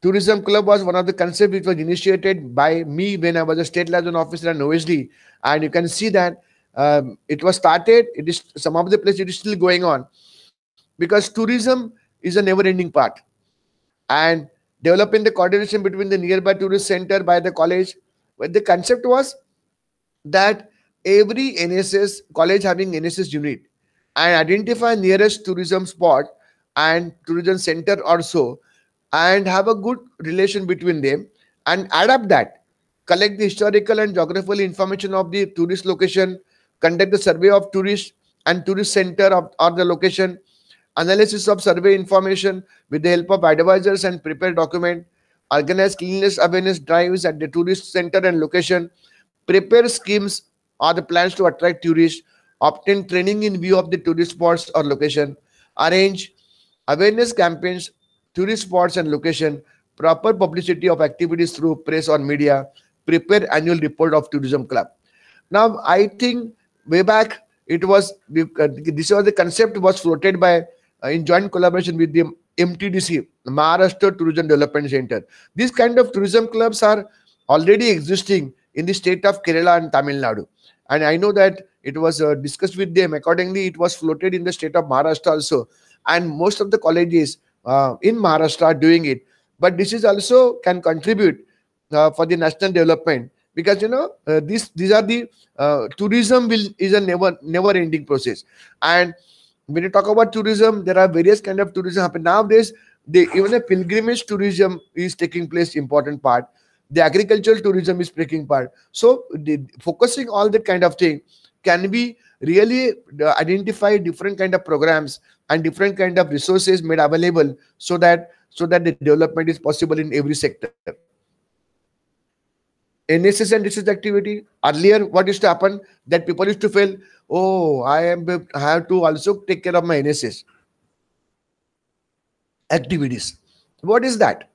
Tourism Club was one of the concepts which was initiated by me when I was a state liaison officer in OSD, and you can see that it was started. It is some of the places it is still going on, because tourism is a never-ending part, and developing the coordination between the nearby tourist center by the college. But the concept was that every NSS college having NSS unit and identify nearest tourism spot and tourism center also, and have a good relation between them, and adapt that, collect the historical and geographical information of the tourist location, conduct the survey of tourist and tourist center of or the location, analysis of survey information with the help of advisors, and prepare document, organize cleanliness awareness drives at the tourist center and location, prepare schemes or the plans to attract tourists, obtain training in view of the tourist spots or location, arrange awareness campaigns, tourist spots and location, proper publicity of activities through press or media, prepare annual report of tourism club. Now, I think way back it was this was the concept was floated by in joint collaboration with the MTDC, Maharashtra Tourism Development Center. These kind of tourism clubs are already existing in the state of Kerala and Tamil Nadu, and I know that it was discussed with them. Accordingly, it was floated in the state of Maharashtra also, and most of the colleges in Maharashtra are doing it. But this is also can contribute for the national development, because these are the tourism will is a never ending process. And when you talk about tourism, there are various kind of tourism happen nowadays. Even a pilgrimage tourism is taking place important part. The agricultural tourism is taking part. So focusing all that kind of thing can be really identify different kind of programs and different kind of resources made available, so that the development is possible in every sector. NSS and research activity. Earlier, what used to happen that people used to feel, oh, I have to also take care of my NSS activities. What is that?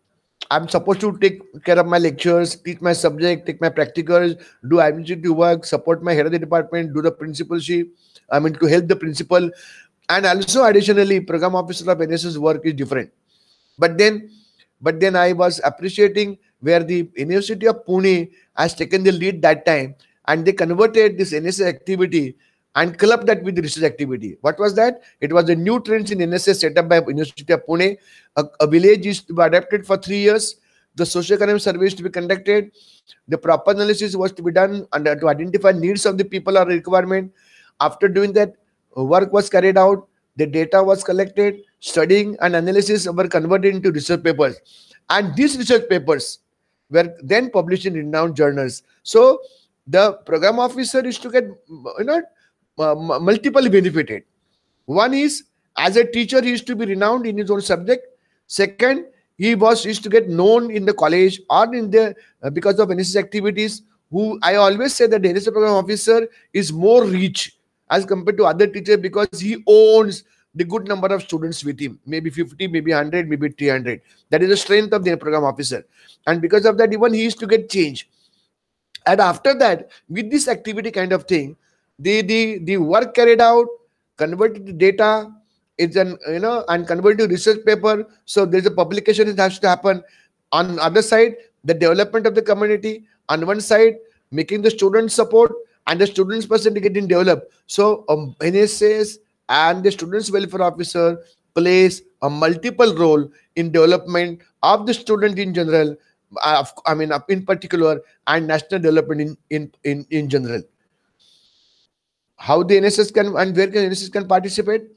I'm supposed to take care of my lectures, teach my subject, take my practicals, do administrative work, support my head of the department, do the principalship. I mean, to help the principal, and also additionally, program officer of NSS work is different. But then, but then I was appreciating where the University of Pune has taken the lead that time, and they converted this NSS activity and clubbed that with the research activity. What was that? It was the new trends in NSS set up by University of Pune. A village is to be adapted for 3 years. The socio-economic survey is to be conducted. The proper analysis was to be done and to identify needs of the people or requirement. After doing that, work was carried out. The data was collected, studying and analysis were converted into research papers. And these research papers were then published in renowned journals. So the program officer is to get multiple benefited. One is, as a teacher, he is to be renowned in his own subject. Second, he was used to get known in the college or in the because of NSS activities. Who I always say that the NSS program officer is more rich as compared to other teachers because he owns the good number of students with him, maybe 50, maybe 100, maybe 300. That is the strength of the program officer, and because of that, even he used to get change. And after that, with this activity kind of thing, the work carried out, converted to data, it's an and converted to research paper. So there's a publication that has to happen. On the other side, the development of the community. On one side, making the students support and the students person getting developed. So NSS and the students welfare officer plays a multiple role in development of the student in general, in particular, and national development in general. How the NSS can and where can NSS can participate?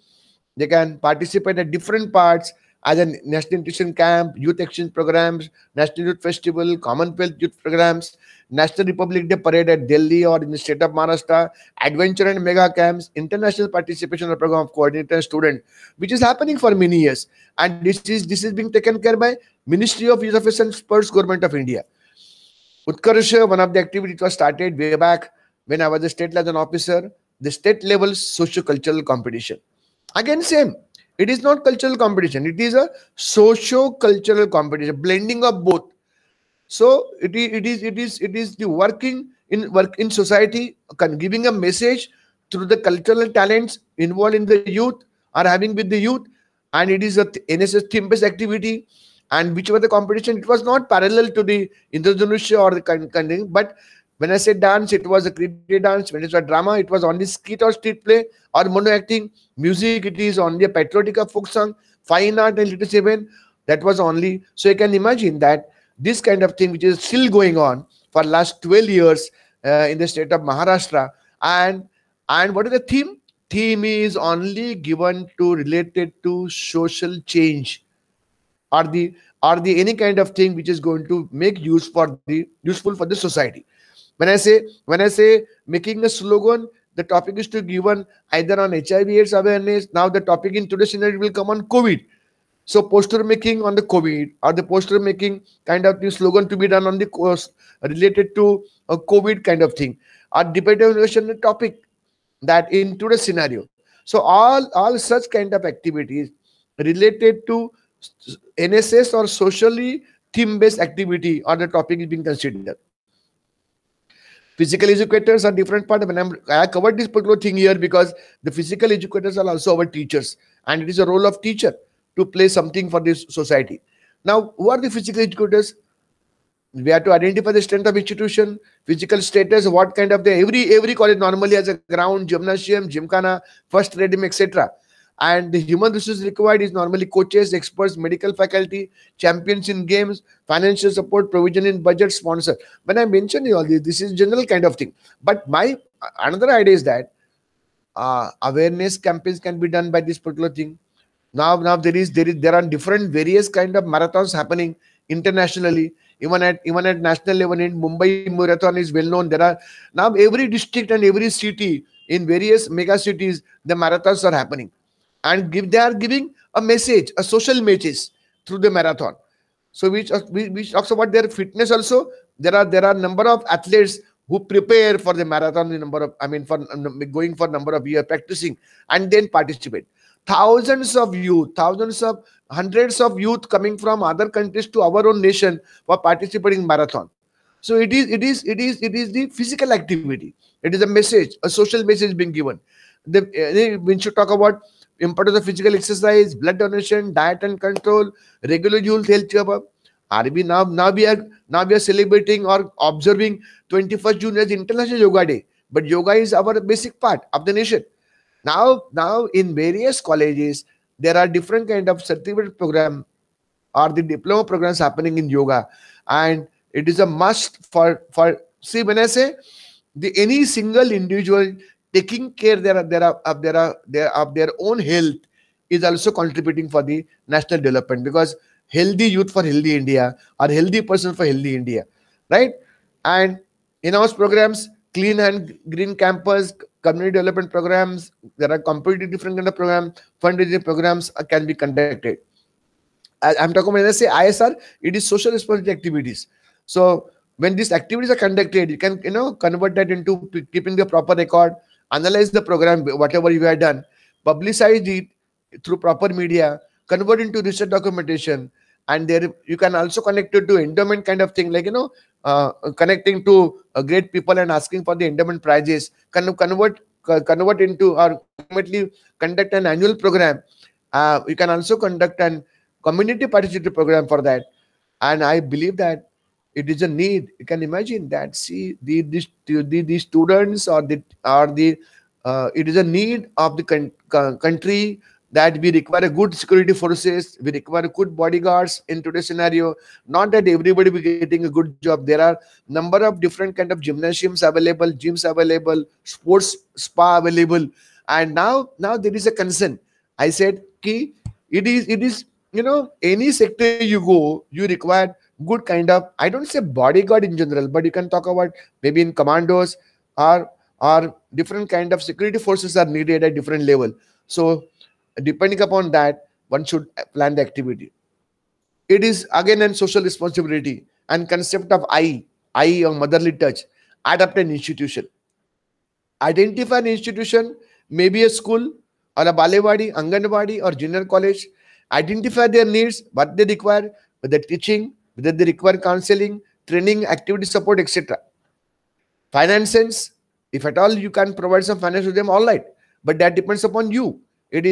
They can participate at different parts as a national nutrition camp, youth exchange programs, national youth festival, Commonwealth youth programs, National Republic Day parade at Delhi or in the state of Maharashtra, adventure and mega camps, international participation of program of coordinator and student, which is happening for many years, and this is being taken care by Ministry of Youth Affairs and Sports, Government of India. Utkarsha, one of the activities was started way back when I was a state level officer, the state level socio-cultural competition. Again, same. It is not cultural competition. It is a socio-cultural competition, blending of both. So it is the working in society, giving a message through the cultural talents involved in the youth or having with the youth, and it is a NSS theme-based activity. And whichever the competition, it was not parallel to the Indradhanushya or the but when I said dance, it was a creative dance. When it was a drama, it was only skit or street play or mono acting. Music, it is only a patriotic folk song. Fine art and literature event, that was only. So you can imagine that this kind of thing, which is still going on for last 12 years in the state of Maharashtra. And what is the theme? Theme is only given to related to social change or the any kind of thing which is going to make useful for the society. When I say making a slogan, the topic is to given either on HIV/AIDS awareness. Now the topic in today's scenario will come on COVID. So poster making on the COVID, or the poster making kind of the slogan to be done on the course related to a COVID kind of thing, or debate on the topic that in today's scenario. So all such kind of activities related to NSS or socially theme-based activity or the topic is being considered. Physical educators are different part. I covered this particular thing here because the physical educators are also our teachers, and it is a role of teacher to play something for this society. Now, who are the physical educators? We have to identify the strength of institution, physical status, what kind of the every college normally has a ground, gymnasium, gymkhana, first reading, etc. And the human resources required is normally coaches, experts, medical faculty, champions in games, financial support, provision in budget, sponsor. When I mention all this is general kind of thing. But my another idea is that awareness campaigns can be done by this particular thing. Now there are different various kind of marathons happening internationally, even at national level. In Mumbai marathon is well known. There are now every district and every city in various mega cities the marathons are happening, and they are giving a message, a social message through the marathon. So which talks about their fitness also. There are number of athletes who prepare for the marathon, the number of for going for number of years practicing and then participate. Thousands of youth, hundreds of youth coming from other countries to our own nation for participating in marathon. So it is the physical activity. It is a message, a social message being given. We should talk about importance of physical exercise, blood donation, diet and control, regular youth health checkup. Are we now we are celebrating or observing 21st June as International Yoga Day. But yoga is our basic part of the nation. Now in various colleges there are different kind of certificate program or the diploma programs happening in yoga, and it is a must for see, when I say any single individual taking care of their own health is also contributing for the national development, because healthy youth for healthy India, or healthy person for healthy India, right? And in-house programs, clean and green campus, community development programs, there are completely different kind of programs, fundraising programs can be conducted. I'm talking about, when I say ISR, it is social responsibility activities. So when these activities are conducted, you can convert that into keeping the proper record, analyze the program, whatever you have done, publicize it through proper media, convert into research documentation, and there you can also connect it to endowment kind of thing, like connecting to great people and asking for the endowment prizes, convert into, or ultimately conduct an annual program. You can also conduct an community participatory program for that. And I believe that it is a need. You can imagine that, see, the students, or it is a need of the country, that we require a good security forces, we require good bodyguards in today's scenario. Not that everybody be getting a good job. There are number of different kind of gymnasiums available, gyms available, sports spa available. And now there is a concern. I said, key, it is any sector you go, you require good kind of, I don't say bodyguard in general, but you can talk about maybe in commandos, or different kind of security forces are needed at different level. So depending upon that, one should plan the activity. It is again a social responsibility and concept of I or motherly touch. Adapt an institution. Identify an institution, maybe a school or a balewadi, anganwadi, or junior college. Identify their needs, what they require, whether teaching, whether they require counseling, training, activity support, etc. Finances, if at all you can provide some finance to them, all right. But that depends upon you. It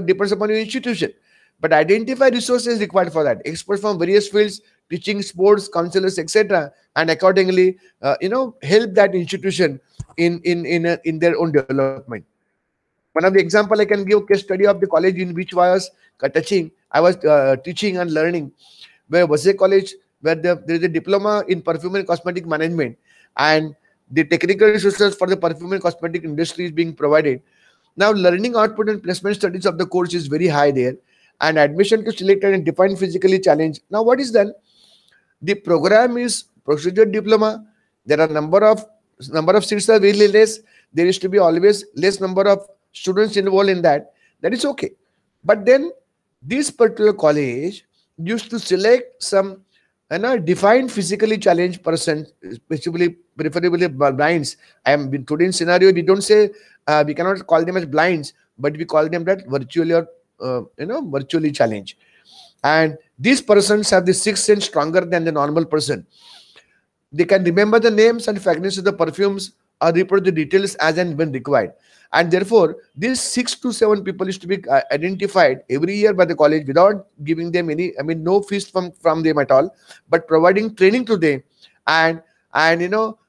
depends upon your institution. But identify resources required for that. Experts from various fields, teaching, sports, counselors, etc., and accordingly, help that institution in their own development. One of the example I can give, case study of the college in which I was teaching and learning, where was a college where there is a diploma in perfume and cosmetic management, and the technical resources for the perfume and cosmetic industry is being provided. Now, learning output and placement studies of the course is very high there, and admission to selected and defined physically challenged. Now, what is done? The program is procedure diploma. There are number of seats are really less. There is to be always less number of students involved in that. That is okay. But then this particular college used to select some defined physically challenged person, especially preferably blinds. I am in today's scenario, we don't say we cannot call them as blinds, but we call them that virtually or virtually challenged. And these persons have the sixth sense stronger than the normal person. They can remember the names and fragrance of the perfumes, or report the details as and when required. And therefore, these 6 to 7 people is to be identified every year by the college without giving them any, no fees from them at all, but providing training to them. And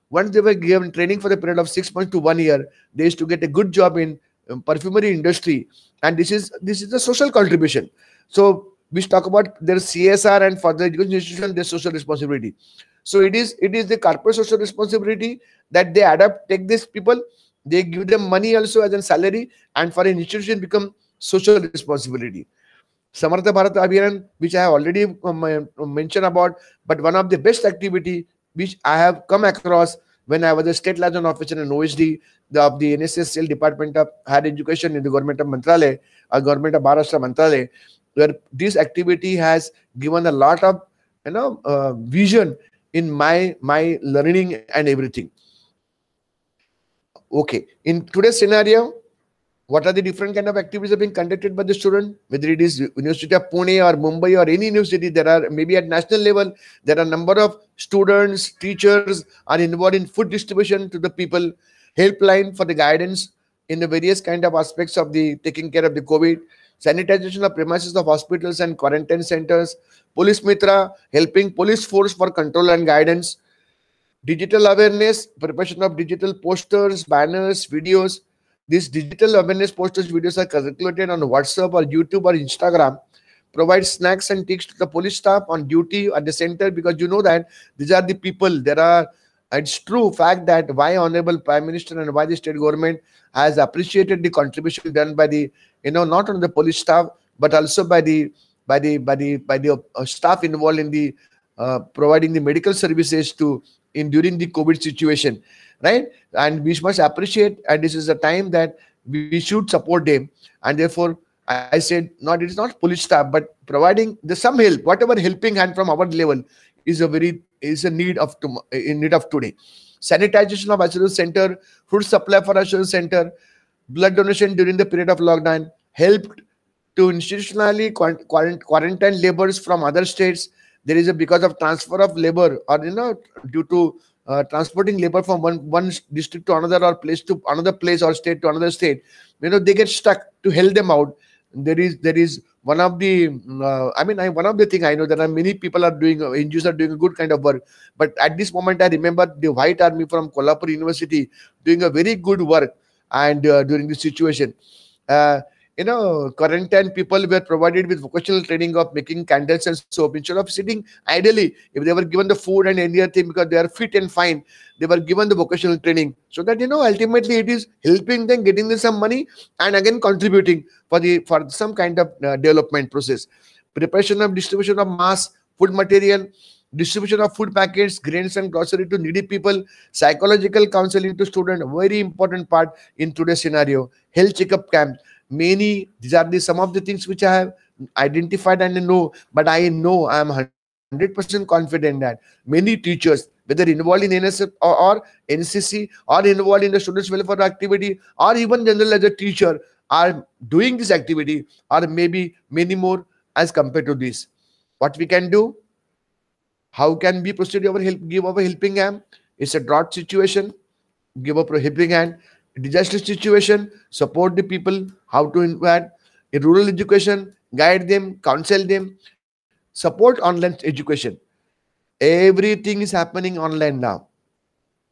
once they were given training for the period of 6 months to 1 year, they used to get a good job in perfumery industry. And this is a social contribution. So we talk about their CSR, and for the education institution, their social responsibility. So it is the corporate social responsibility that they adapt, take these people, they give them money also as a salary, and for an institution become social responsibility. Samartha Bharat Abhiyan, which I have already mentioned about, but one of the best activity which I have come across when I was a state liaison officer in OSD of the NSSL Department of Higher Education in the government of Mantralaya, or government of Maharashtra Mantralaya, where this activity has given a lot of vision in my learning and everything. Okay, in today's scenario, what are the different kind of activities are being conducted by the student, whether it is University of Pune or Mumbai or any university? There are, maybe at national level, there are number of students, teachers are involved in food distribution to the people, helpline for the guidance in the various kind of aspects of the taking care of the COVID, sanitization of premises of hospitals and quarantine centers, police mitra helping police force for control and guidance, digital awareness, preparation of digital posters, banners, videos. These digital awareness posters, videos are circulated on WhatsApp or YouTube or Instagram. Provide snacks and tips to the police staff on duty at the center, because you know that these are the people. It's true fact that why Honorable Prime Minister and why the state government has appreciated the contribution done by the, not only the police staff, but also by the staff involved in the providing the medical services to in during the COVID situation, right? And we must appreciate, and this is a time that we should support them. And therefore, I said, not, it is not police staff, but providing the some help, whatever helping hand from our level is a need of in need of today. Sanitization of Assurance Center, food supply for Assurance Center, blood donation during the period of lockdown helped to institutionally quarantine laborers from other states. There is a because of transfer of labor, or due to transporting labor from one district to another, or place to another place, or state to another state. They get stuck. To help them out, there is one of the one of the thing I know, that are many people are doing, NGOs are doing a good kind of work. But at this moment, I remember the White Army from Kolhapur University doing a very good work. And during this situation, uh, quarantine people were provided with vocational training of making candles and soap. Instead of sitting idly, if they were given the food and any other thing, because they are fit and fine, they were given the vocational training, so that ultimately it is helping them, getting them some money, and again contributing for some kind of development process. Preparation of distribution of mass food material, distribution of food packets, grains and grocery to needy people, psychological counseling to students, very important part in today's scenario. Health checkup camp, many, these are the some of the things which I have identified and know. But I know, I am 100% confident that many teachers, whether involved in NSF or NCC, or involved in the students welfare activity, or even general as a teacher, are doing this activity, or maybe many more as compared to this. What we can do? How can we proceed our help, give our helping hand? It's a drought situation, give up a helping hand. Disaster situation, support the people. How to invest in rural education, guide them, counsel them, support online education. Everything is happening online now.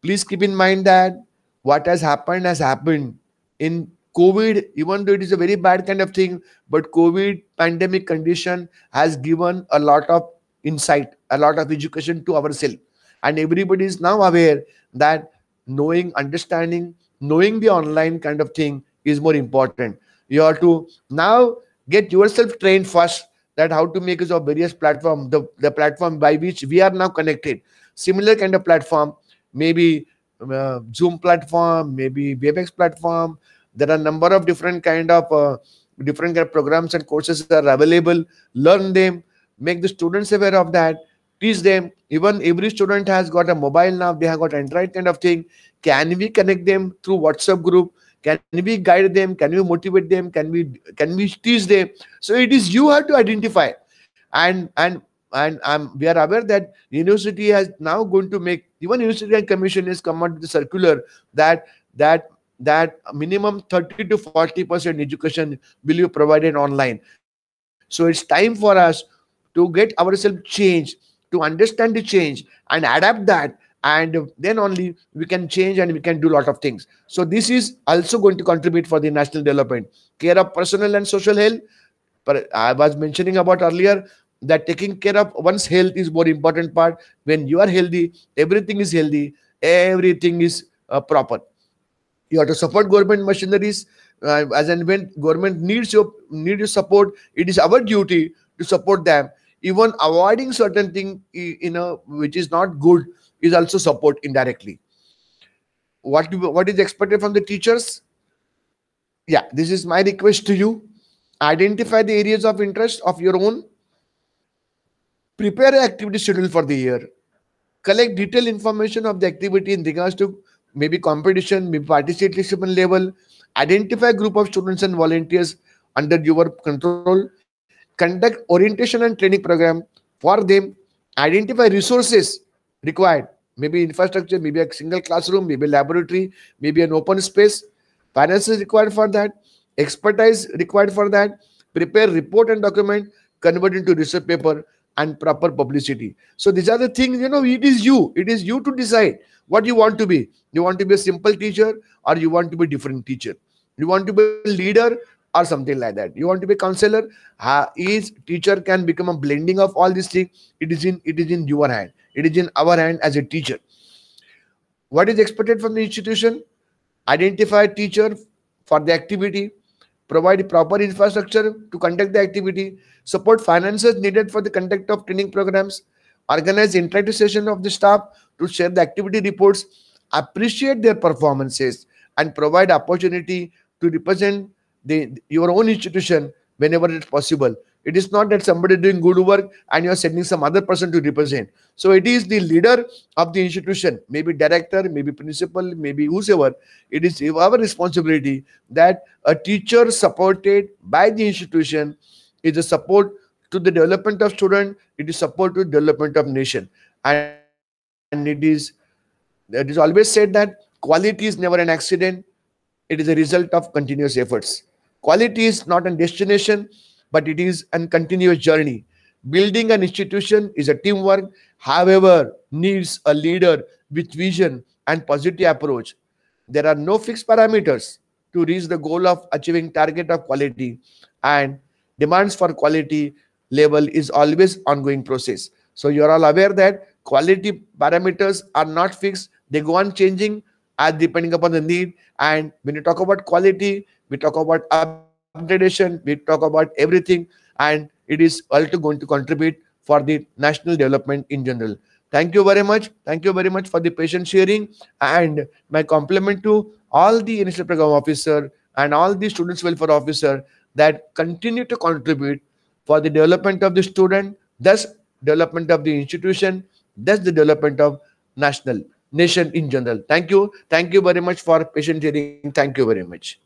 Please keep in mind that what has happened in COVID. Even though it is a very bad kind of thing, but COVID pandemic condition has given a lot of insight, a lot of education to ourselves. And everybody is now aware that knowing, understanding, knowing the online kind of thing is more important. You have to now get yourself trained first, that how to make use of various platform, the platform by which we are now connected. Similar kind of platform, maybe Zoom platform, maybe Webex platform. There are number of different kind of programs and courses that are available. Learn them, make the students aware of that, teach them. Even every student has got a mobile now, they have got Android kind of thing. Can we connect them through WhatsApp group? Can we guide them? Can we motivate them? Can we teach them? So it is you have to identify. And we are aware that university has now going to make, even university and commission has come out with the circular that that that minimum 30 to 40% education will be provided online. So it's time for us to get ourselves changed, to understand the change and adapt that, and then only we can change and we can do a lot of things. So this is also going to contribute for the national development. Care of personal and social health. But I was mentioning about earlier that taking care of one's health is more important part. When you are healthy, everything is healthy, everything is proper. You have to support government machineries, as and when government needs your support, it is our duty to support them. Even avoiding certain thing, which is not good, is also support indirectly. What is expected from the teachers? Yeah, this is my request to you. Identify the areas of interest of your own. Prepare an activity schedule for the year. Collect detailed information of the activity in regards to maybe competition, maybe participation level. Identify group of students and volunteers under your control. Conduct orientation and training program for them. Identify resources required, maybe infrastructure, maybe a single classroom, maybe laboratory, maybe an open space. Finances required for that, expertise required for that. Prepare report and document, convert into research paper, and proper publicity. So these are the things, it is you to decide what you want to be. You want to be a simple teacher, or you want to be a different teacher? You want to be a leader, or something like that? You want to be a counselor? Each teacher can become a blending of all these things. It is in your hand, it is in our hand as a teacher. What is expected from the institution? Identify teacher for the activity, provide proper infrastructure to conduct the activity, support finances needed for the conduct of training programs, organize interactive session of the staff to share the activity reports, appreciate their performances, and provide opportunity to represent your own institution whenever it's possible. It is not that somebody doing good work and you are sending some other person to represent. So it is the leader of the institution, maybe director, maybe principal, maybe whosoever. It is our responsibility that a teacher supported by the institution is a support to the development of student. It is support to development of nation, and it is always said that quality is never an accident. It is a result of continuous efforts. Quality is not a destination, but it is a continuous journey. Building an institution is a teamwork, however, needs a leader with vision and positive approach. There are no fixed parameters to reach the goal of achieving target of quality, and demands for quality level is always ongoing process. So you are all aware that quality parameters are not fixed, they go on changing as depending upon the need. And when you talk about quality, we talk about upgradation, we talk about everything, and it is also going to contribute for the national development in general. Thank you very much. Thank you very much for the patient sharing, and my compliment to all the initial program officer and all the students welfare officer that continue to contribute for the development of the student, thus development of the institution, thus the development of national nation in general. Thank you. Thank you very much for patient hearing. Thank you very much.